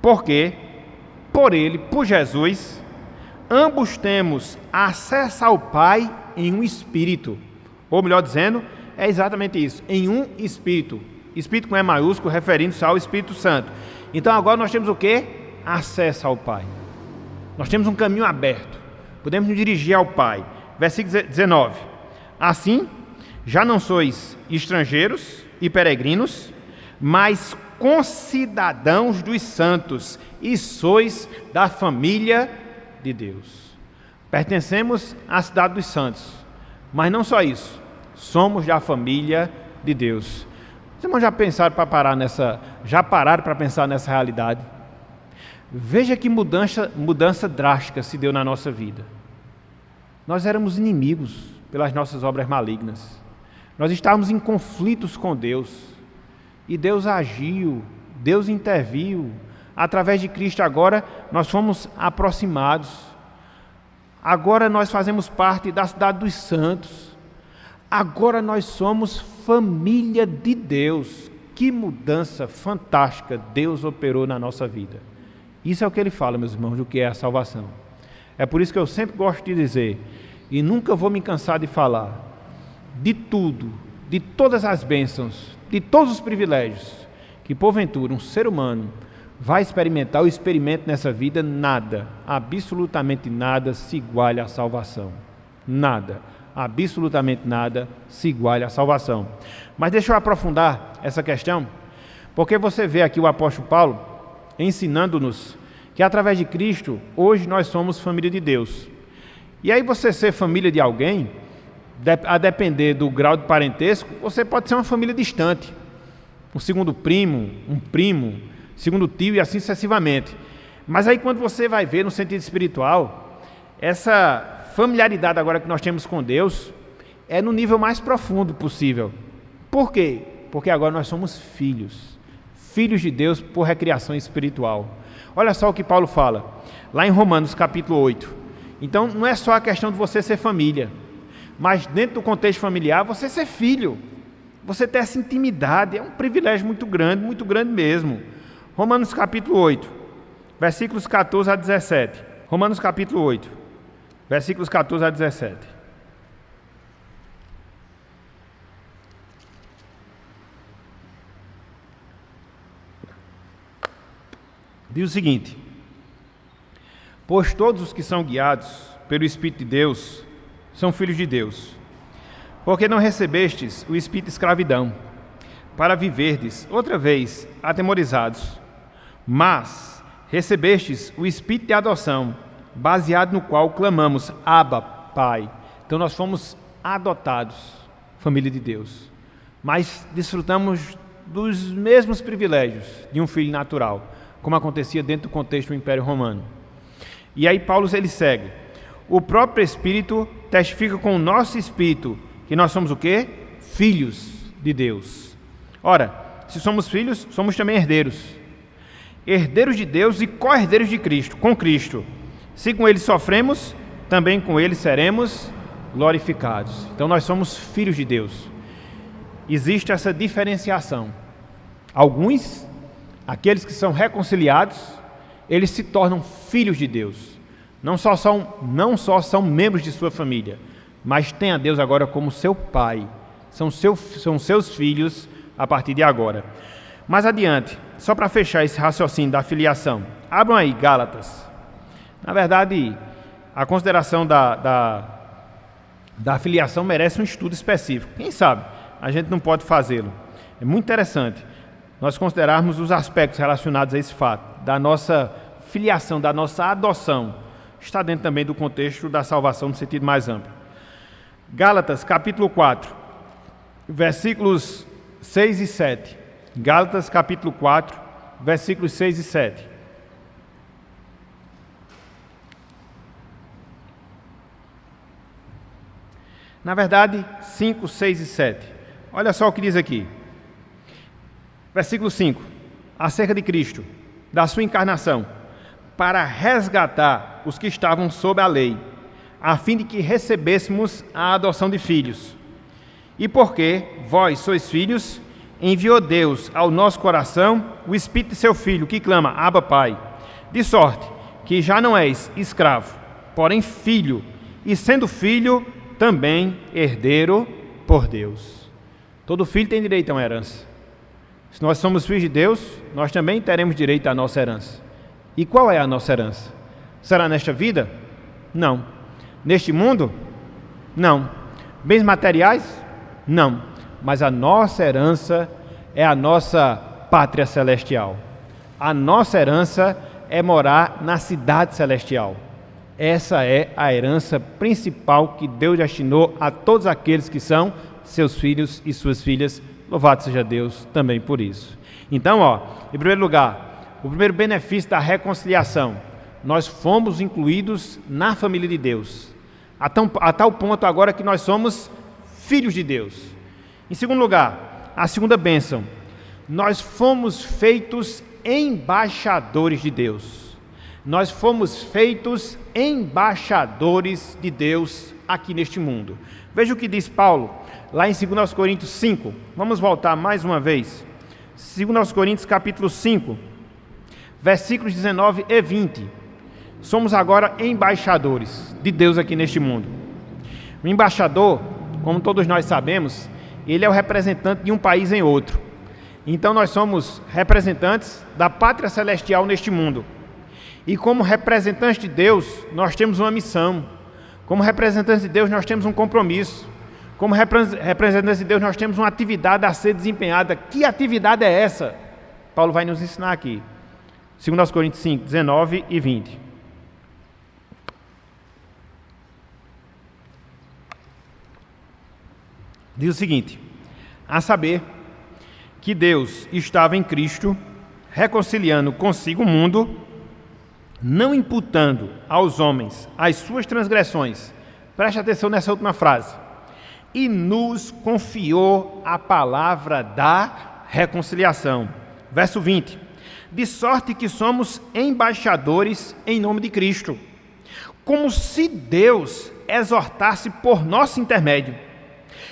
Speaker 1: Porque, por ele, por Jesus, ambos temos acesso ao Pai em um Espírito. Ou melhor dizendo, é exatamente isso, em um Espírito. Espírito com E maiúsculo, referindo-se ao Espírito Santo. Então agora nós temos o quê? Acesso ao Pai. Nós temos um caminho aberto. Podemos nos dirigir ao Pai. Versículo 19. Assim, já não sois estrangeiros e peregrinos, mas concidadãos dos santos, e sois da família de Deus. Pertencemos à cidade dos santos, mas não só isso, somos da família de Deus. Os irmãos já pararam para pensar nessa realidade? Veja que mudança drástica se deu na nossa vida. Nós éramos inimigos pelas nossas obras malignas. Nós estávamos em conflitos com Deus. E Deus agiu, Deus interviu. Através de Cristo agora nós fomos aproximados. Agora nós fazemos parte da cidade dos santos. Agora nós somos família de Deus. Que mudança fantástica Deus operou na nossa vida. Isso é o que ele fala, meus irmãos, do que é a salvação. É por isso que eu sempre gosto de dizer, e nunca vou me cansar de falar, de tudo, de todas as bênçãos, de todos os privilégios, que porventura um ser humano vai experimentar ou experimenta nessa vida, nada, absolutamente nada se iguale à salvação. Nada, absolutamente nada se iguale à salvação. Mas deixa eu aprofundar essa questão, porque você vê aqui o apóstolo Paulo ensinando-nos que através de Cristo, hoje nós somos família de Deus. E aí você ser família de alguém, a depender do grau de parentesco, você pode ser uma família distante, um segundo primo, segundo tio e assim sucessivamente. Mas aí quando você vai ver no sentido espiritual, essa familiaridade agora que nós temos com Deus é no nível mais profundo possível. Por quê? Porque agora nós somos filhos de Deus por recriação espiritual. Olha só o que Paulo fala, lá em Romanos capítulo 8. Então não é só a questão de você ser família, mas dentro do contexto familiar, você ser filho, você ter essa intimidade, é um privilégio muito grande mesmo. Romanos capítulo 8, versículos 14 a 17. Romanos capítulo 8, versículos 14 a 17. Diz o seguinte: pois todos os que são guiados pelo Espírito de Deus são filhos de Deus. Porque não recebestes o espírito de escravidão, para viverdes outra vez atemorizados, mas recebestes o espírito de adoção, baseado no qual clamamos, Abba, Pai. Então nós fomos adotados, família de Deus, mas desfrutamos dos mesmos privilégios de um filho natural, como acontecia dentro do contexto do Império Romano. E aí Paulo ele segue: o próprio Espírito testifica com o nosso Espírito que nós somos o quê? Filhos de Deus. Ora, se somos filhos, somos também herdeiros. Herdeiros de Deus e co-herdeiros de Cristo, com Cristo. Se com Ele sofremos, também com Ele seremos glorificados. Então nós somos filhos de Deus. Existe essa diferenciação. Alguns, aqueles que são reconciliados, eles se tornam filhos de Deus. Não só são membros de sua família, mas têm a Deus agora como seu pai. São seus filhos a partir de agora. Mais adiante, só para fechar esse raciocínio da filiação, abram aí Gálatas. Na verdade, a consideração da filiação merece um estudo específico. Quem sabe a gente não pode fazê-lo. É muito interessante nós considerarmos os aspectos relacionados a esse fato, da nossa filiação, da nossa adoção. Está dentro também do contexto da salvação no sentido mais amplo. Gálatas, capítulo 4, versículos 6 e 7. Gálatas capítulo 4, versículos 6 e 7. Na verdade, 5, 6 e 7. Olha só o que diz aqui. Versículo 5. Acerca de Cristo, da sua encarnação, para resgatar os que estavam sob a lei, a fim de que recebêssemos a adoção de filhos. E porque vós sois filhos, enviou Deus ao nosso coração o Espírito de seu Filho, que clama, Abba, Pai. De sorte que já não és escravo, porém filho, e sendo filho, também herdeiro por Deus. Todo filho tem direito a uma herança. Se nós somos filhos de Deus, nós também teremos direito à nossa herança. E qual é a nossa herança? Será nesta vida? Não. Neste mundo? Não. Bens materiais? Não. Mas a nossa herança é a nossa pátria celestial. A nossa herança é morar na cidade celestial. Essa é a herança principal que Deus destinou a todos aqueles que são seus filhos e suas filhas. Louvado seja Deus também por isso. Então, em primeiro lugar, o primeiro benefício da reconciliação, nós fomos incluídos na família de Deus, a tal ponto agora que nós somos filhos de Deus. Em segundo lugar, a segunda bênção, nós fomos feitos embaixadores de Deus. Nós fomos feitos embaixadores de Deus aqui neste mundo. Veja o que diz Paulo, lá em 2 Coríntios 5. Vamos voltar mais uma vez. 2 Coríntios capítulo 5, versículos 19 e 20. Somos agora embaixadores de Deus aqui neste mundo. O embaixador, como todos nós sabemos, ele é o representante de um país em outro. Então nós somos representantes da pátria celestial neste mundo. E como representantes de Deus, nós temos uma missão. Como representantes de Deus, nós temos um compromisso. Como representantes de Deus, nós temos uma atividade a ser desempenhada. Que atividade é essa? Paulo vai nos ensinar aqui. 2 Coríntios 5, 19 e 20. Diz o seguinte: a saber, que Deus estava em Cristo, reconciliando consigo o mundo, não imputando aos homens as suas transgressões. Preste atenção nessa última frase. E nos confiou a palavra da reconciliação. Verso 20. De sorte que somos embaixadores em nome de Cristo, como se Deus exortasse por nosso intermédio.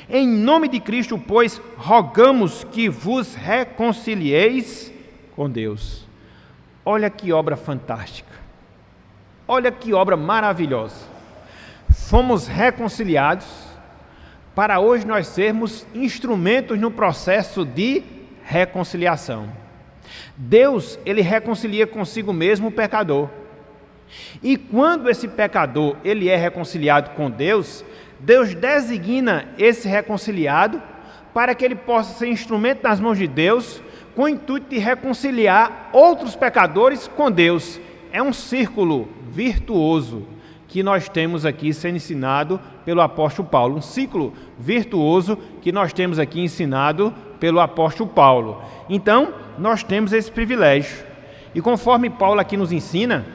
Speaker 1: Em nome de Cristo, pois, rogamos que vos reconcilieis com Deus. Olha que obra fantástica. Olha que obra maravilhosa. Fomos reconciliados para hoje nós sermos instrumentos no processo de reconciliação. Deus, ele reconcilia consigo mesmo o pecador. E quando esse pecador, ele é reconciliado com Deus, Deus designa esse reconciliado para que ele possa ser instrumento nas mãos de Deus, com o intuito de reconciliar outros pecadores com Deus. É um círculo virtuoso que nós temos aqui sendo ensinado pelo apóstolo Paulo. Um ciclo virtuoso que nós temos aqui ensinado pelo apóstolo Paulo. Então, nós temos esse privilégio. E conforme Paulo aqui nos ensina,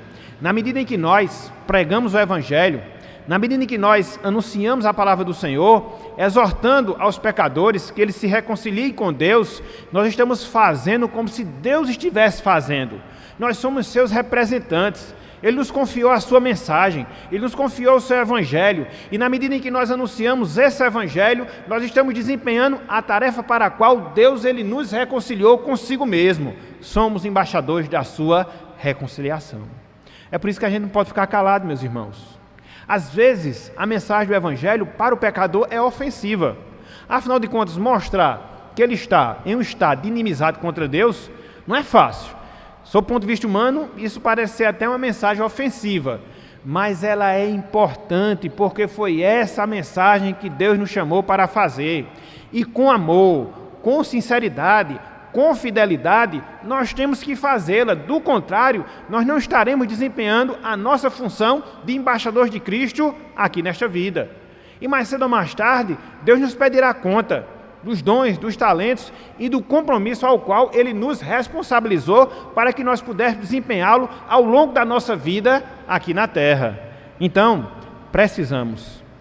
Speaker 1: na medida em que nós pregamos o Evangelho, na medida em que nós anunciamos a palavra do Senhor, exortando aos pecadores que eles se reconciliem com Deus, nós estamos fazendo como se Deus estivesse fazendo. Nós somos seus representantes. Ele nos confiou a sua mensagem, Ele nos confiou o seu Evangelho, e na medida em que nós anunciamos esse Evangelho, nós estamos desempenhando a tarefa para a qual Deus ele nos reconciliou consigo mesmo. Somos embaixadores da sua reconciliação. É por isso que a gente não pode ficar calado, meus irmãos. Às vezes, a mensagem do Evangelho para o pecador é ofensiva. Afinal de contas, mostrar que ele está em um estado de inimizade contra Deus não é fácil. Sob o ponto de vista humano, isso parece ser até uma mensagem ofensiva, mas ela é importante porque foi essa a mensagem que Deus nos chamou para fazer. E com amor, com sinceridade, com fidelidade, nós temos que fazê-la. Do contrário, nós não estaremos desempenhando a nossa função de embaixadores de Cristo aqui nesta vida. E mais cedo ou mais tarde, Deus nos pedirá conta. dos dons, dos talentos e do compromisso ao qual Ele nos responsabilizou para que nós pudéssemos desempenhá-lo ao longo da nossa vida aqui na terra. Então,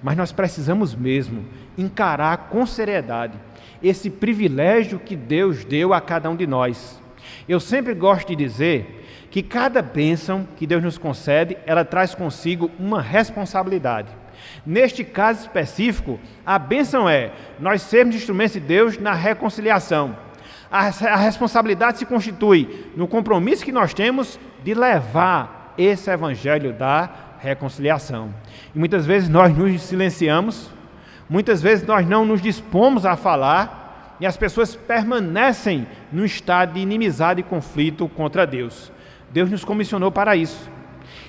Speaker 1: mas nós precisamos mesmo encarar com seriedade esse privilégio que Deus deu a cada um de nós. Eu sempre gosto de dizer que cada bênção que Deus nos concede, ela traz consigo uma responsabilidade. Neste caso específico, a bênção é nós sermos instrumentos de Deus na reconciliação. A responsabilidade se constitui no compromisso que nós temos de levar esse evangelho da reconciliação. E muitas vezes nós nos silenciamos, muitas vezes nós não nos dispomos a falar e as pessoas permanecem num estado de inimizade e conflito contra Deus. Deus nos comissionou para isso.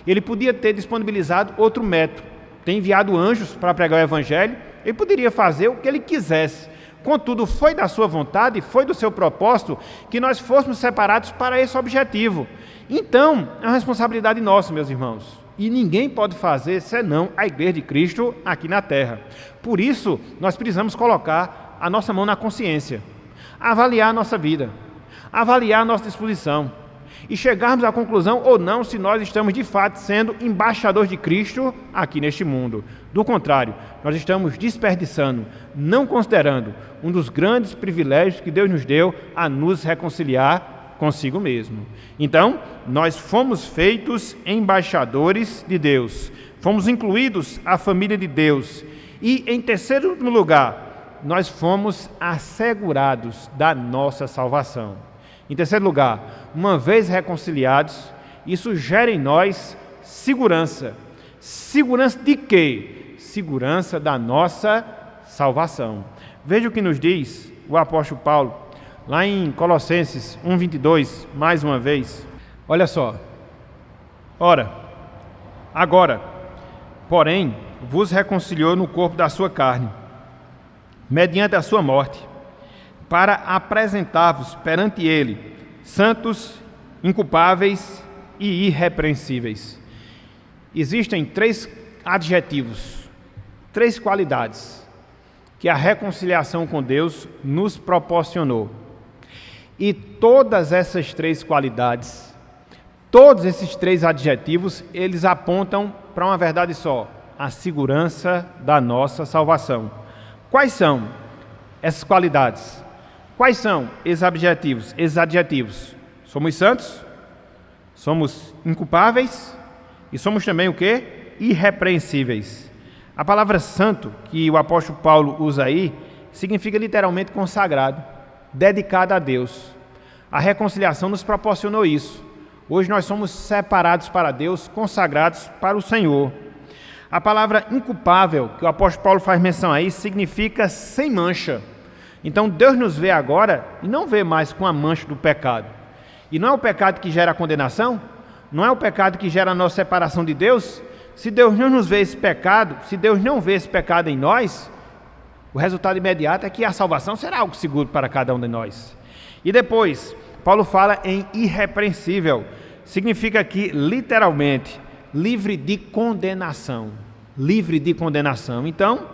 Speaker 1: Ele podia ter disponibilizado outro método, ter enviado anjos para pregar o evangelho, ele poderia fazer o que ele quisesse. Contudo, foi da sua vontade, foi do seu propósito que nós fôssemos separados para esse objetivo. Então, é uma responsabilidade nossa, meus irmãos. E ninguém pode fazer senão a Igreja de Cristo aqui na terra. Por isso, nós precisamos colocar a nossa mão na consciência, avaliar a nossa vida, avaliar a nossa disposição e chegarmos à conclusão ou não se nós estamos de fato sendo embaixadores de Cristo aqui neste mundo. Do contrário, nós estamos desperdiçando, não considerando um dos grandes privilégios que Deus nos deu a nos reconciliar consigo mesmo. Então, nós fomos feitos embaixadores de Deus, fomos incluídos à família de Deus e, em terceiro lugar, nós fomos assegurados da nossa salvação. Em terceiro lugar, uma vez reconciliados, isso gera em nós segurança. Segurança de quê? Segurança da nossa salvação. Veja o que nos diz o apóstolo Paulo, lá em Colossenses 1:22, mais uma vez. Olha só. Ora, agora, porém, vos reconciliou no corpo da sua carne, mediante a sua morte, para apresentar-vos perante Ele, santos, inculpáveis e irrepreensíveis. Existem 3 adjetivos, 3 qualidades que a reconciliação com Deus nos proporcionou. E todas essas 3 qualidades, todos esses 3 adjetivos, eles apontam para uma verdade só: a segurança da nossa salvação. Quais são essas qualidades? Quais são esses adjetivos? Somos santos, somos inculpáveis e somos também o quê? Irrepreensíveis. A palavra santo, que o apóstolo Paulo usa aí, significa literalmente consagrado, dedicado a Deus. A reconciliação nos proporcionou isso. Hoje nós somos separados para Deus, consagrados para o Senhor. A palavra inculpável, que o apóstolo Paulo faz menção aí, significa sem mancha. Então Deus nos vê agora e não vê mais com a mancha do pecado. E não é o pecado que gera a condenação? Não é o pecado que gera a nossa separação de Deus? Se Deus não nos vê esse pecado, se Deus não vê esse pecado em nós, o resultado imediato é que a salvação será algo seguro para cada um de nós. E depois, Paulo fala em irrepreensível. Significa aqui, literalmente, livre de condenação. Livre de condenação. Então,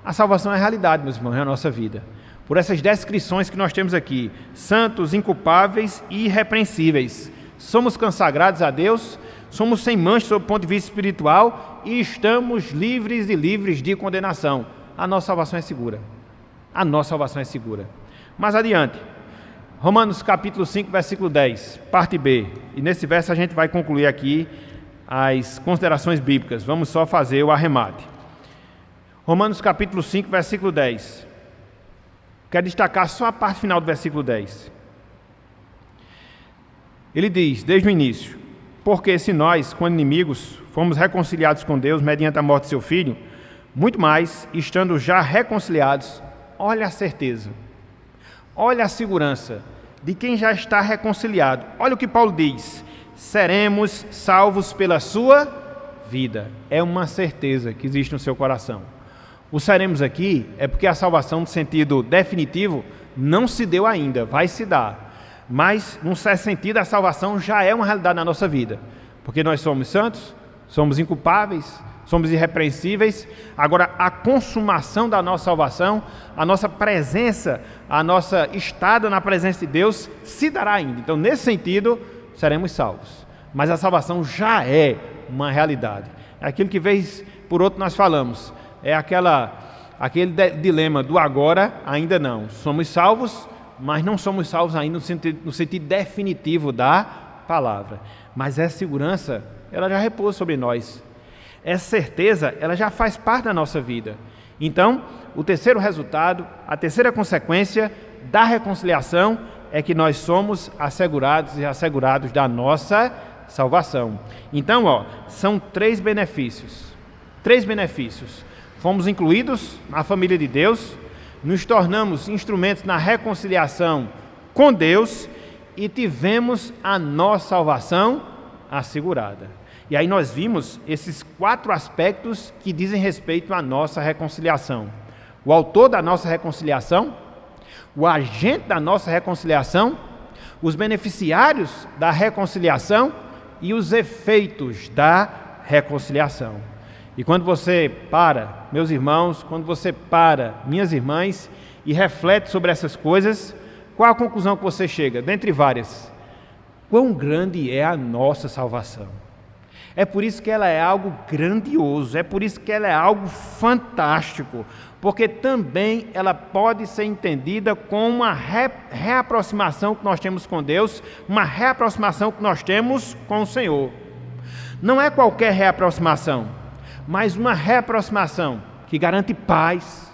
Speaker 1: a salvação é a realidade, meus irmãos, é a nossa vida. Por essas descrições que nós temos aqui, santos, inculpáveis e irrepreensíveis. Somos consagrados a Deus, somos sem mancha sob o ponto de vista espiritual e estamos livres e livres de condenação. A nossa salvação é segura. A nossa salvação é segura. Mais adiante, Romanos capítulo 5, versículo 10, parte B. E nesse verso a gente vai concluir aqui as considerações bíblicas. Vamos só fazer o arremate. Romanos capítulo 5, versículo 10. Quero destacar só a parte final do versículo 10. Ele diz, desde o início: porque se nós, quando inimigos, fomos reconciliados com Deus mediante a morte de seu Filho, muito mais, estando já reconciliados, olha a certeza, olha a segurança de quem já está reconciliado. Olha o que Paulo diz: seremos salvos pela sua vida. É uma certeza que existe no seu coração. O seremos aqui é porque a salvação, no sentido definitivo, não se deu ainda, vai se dar. Mas, num certo sentido, a salvação já é uma realidade na nossa vida. Porque nós somos santos, somos inculpáveis, somos irrepreensíveis. Agora, a consumação da nossa salvação, a nossa presença, a nossa estada na presença de Deus se dará ainda. Então, nesse sentido, seremos salvos. Mas a salvação já é uma realidade. É aquilo que vez por outro nós falamos. É aquele dilema do agora, ainda não. Somos salvos, mas não somos salvos ainda no sentido definitivo da palavra. Mas essa segurança, ela já repousa sobre nós. Essa certeza, ela já faz parte da nossa vida. Então, o terceiro resultado, a terceira consequência da reconciliação é que nós somos assegurados e assegurados da nossa salvação. Então, são três benefícios. Fomos incluídos na família de Deus, nos tornamos instrumentos na reconciliação com Deus e tivemos a nossa salvação assegurada. E aí nós vimos esses 4 aspectos que dizem respeito à nossa reconciliação. O autor da nossa reconciliação, o agente da nossa reconciliação, os beneficiários da reconciliação e os efeitos da reconciliação. E quando você para, meus irmãos, quando você para, minhas irmãs, e reflete sobre essas coisas, qual a conclusão que você chega? Dentre várias, quão grande é a nossa salvação. É por isso que ela é algo grandioso, é por isso que ela é algo fantástico, porque também ela pode ser entendida como uma reaproximação que nós temos com Deus, uma reaproximação que nós temos com o Senhor. Não é qualquer reaproximação, mas uma reaproximação que garante paz,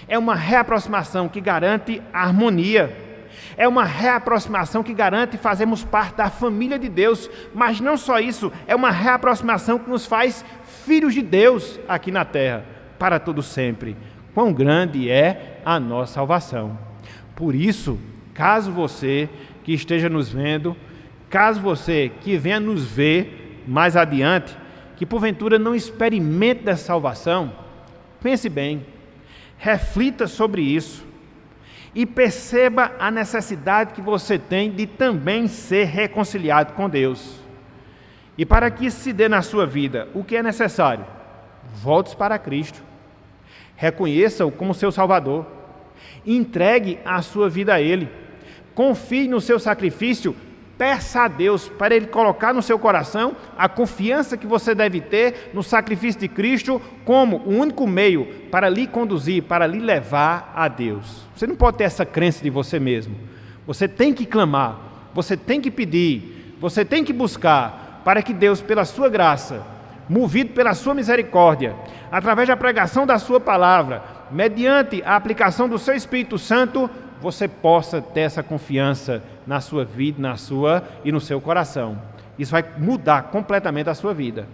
Speaker 1: é uma reaproximação que garante harmonia, é uma reaproximação que garante fazermos parte da família de Deus, mas não só isso, é uma reaproximação que nos faz filhos de Deus aqui na terra, para todo sempre. Quão grande é a nossa salvação. Por isso, caso você que esteja nos vendo, caso você que venha nos ver mais adiante, que porventura não experimente dessa salvação, pense bem, reflita sobre isso e perceba a necessidade que você tem de também ser reconciliado com Deus. E para que isso se dê na sua vida, o que é necessário? Volte para Cristo, reconheça-o como seu Salvador, entregue a sua vida a Ele, confie no seu sacrifício, peça a Deus para Ele colocar no seu coração a confiança que você deve ter no sacrifício de Cristo como o único meio para lhe conduzir, para lhe levar a Deus. Você não pode ter essa crença de você mesmo. Você tem que clamar, você tem que pedir, você tem que buscar para que Deus, pela sua graça, movido pela sua misericórdia, através da pregação da sua palavra, mediante a aplicação do seu Espírito Santo, você possa ter essa confiança na sua vida, e no seu coração. Isso vai mudar completamente a sua vida.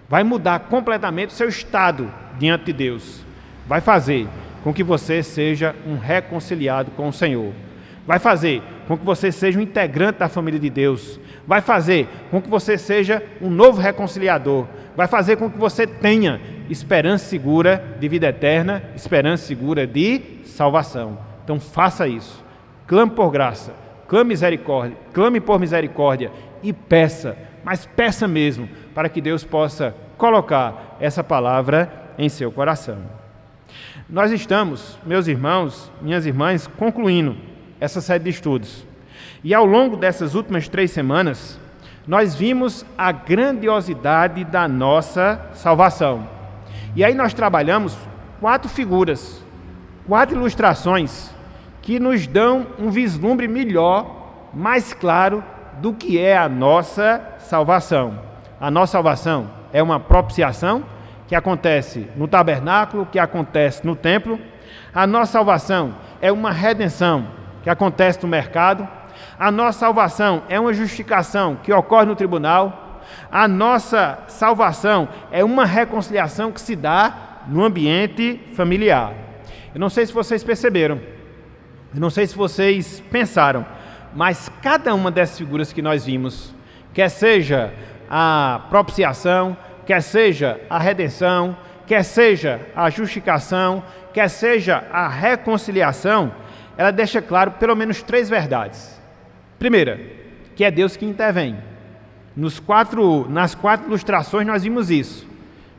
Speaker 1: Vai mudar completamente o seu estado diante de Deus. Vai fazer com que você seja um reconciliado com o Senhor. Vai fazer com que você seja um integrante da família de Deus. Vai fazer com que você seja um novo reconciliador. Vai fazer com que você tenha esperança segura de vida eterna, esperança segura de salvação. Então faça isso, clame por graça, clame por misericórdia e peça, mas peça mesmo, para que Deus possa colocar essa palavra em seu coração. Nós estamos, meus irmãos, minhas irmãs, concluindo essa série de estudos. E ao longo dessas últimas 3 semanas, nós vimos a grandiosidade da nossa salvação. E aí nós trabalhamos 4 figuras, 4 ilustrações, que nos dão um vislumbre melhor, mais claro, do que é a nossa salvação. A nossa salvação é uma propiciação que acontece no tabernáculo, que acontece no templo. A nossa salvação é uma redenção que acontece no mercado. A nossa salvação é uma justificação que ocorre no tribunal. A nossa salvação é uma reconciliação que se dá no ambiente familiar. Eu não sei se vocês perceberam, eu não sei se vocês pensaram, mas cada uma dessas figuras que nós vimos, quer seja a propiciação, quer seja a redenção, quer seja a justificação, quer seja a reconciliação, ela deixa claro pelo menos 3 verdades. Primeira, que é Deus que intervém. Nas 4 ilustrações nós vimos isso.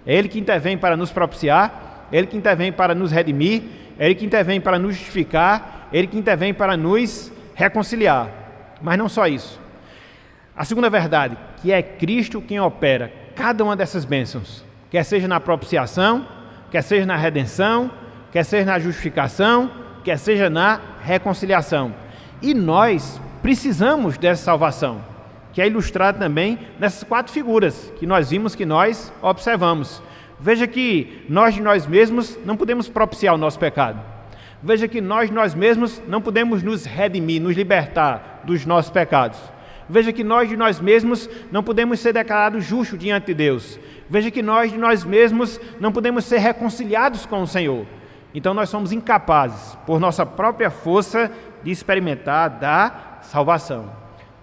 Speaker 1: É Ele que intervém para nos propiciar, é Ele que intervém para nos redimir, é Ele que intervém para nos justificar, é Ele que intervém para nos reconciliar. Mas não só isso. A segunda verdade, que é Cristo quem opera cada uma dessas bênçãos, quer seja na propiciação, quer seja na redenção, quer seja na justificação, quer seja na reconciliação. E nós precisamos dessa salvação, que é ilustrada também nessas 4 figuras que nós vimos, que nós observamos. Veja que nós de nós mesmos não podemos propiciar o nosso pecado. Veja que nós de nós mesmos não podemos nos redimir, nos libertar dos nossos pecados. Veja que nós de nós mesmos não podemos ser declarados justos diante de Deus. Veja que nós de nós mesmos não podemos ser reconciliados com o Senhor. Então nós somos incapazes, por nossa própria força, de experimentar da salvação.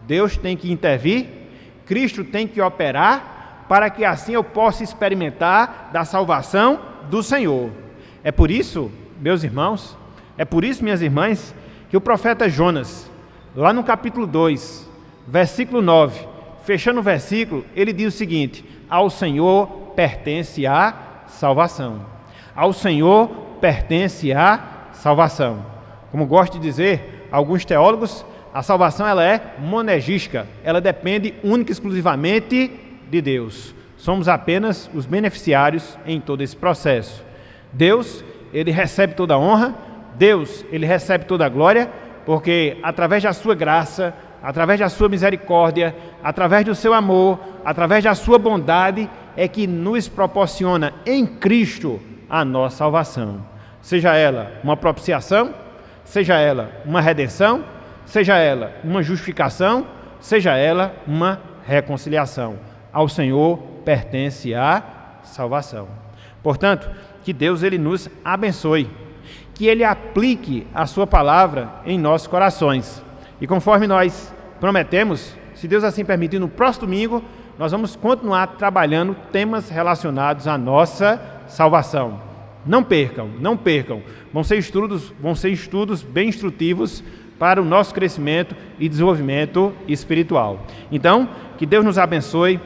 Speaker 1: Deus tem que intervir, Cristo tem que operar, para que assim eu possa experimentar da salvação do Senhor. É por isso, meus irmãos, é por isso, minhas irmãs, que o profeta Jonas, lá no capítulo 2, versículo 9, fechando o versículo, ele diz o seguinte: ao Senhor pertence a salvação. Ao Senhor pertence a salvação. Como gosto de dizer alguns teólogos, a salvação ela é monergística, ela depende única e exclusivamente de Deus. Somos apenas os beneficiários em todo esse processo. Deus, ele recebe toda a honra, Deus, ele recebe toda a glória, porque através da sua graça, através da sua misericórdia, através do seu amor, através da sua bondade, é que nos proporciona em Cristo a nossa salvação. Seja ela uma propiciação, seja ela uma redenção, seja ela uma justificação, seja ela uma reconciliação. Ao Senhor pertence a salvação. Portanto, que Deus ele nos abençoe, que Ele aplique a sua palavra em nossos corações. E conforme nós prometemos, se Deus assim permitir, no próximo domingo, nós vamos continuar trabalhando temas relacionados à nossa salvação. Não percam, não percam. Vão ser estudos bem instrutivos para o nosso crescimento e desenvolvimento espiritual. Então, que Deus nos abençoe,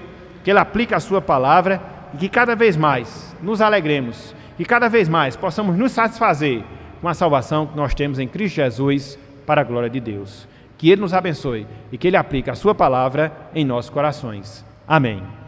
Speaker 1: que Ele aplique a sua palavra e que cada vez mais nos alegremos e cada vez mais possamos nos satisfazer com a salvação que nós temos em Cristo Jesus para a glória de Deus. Que Ele nos abençoe e que Ele aplique a sua palavra em nossos corações. Amém.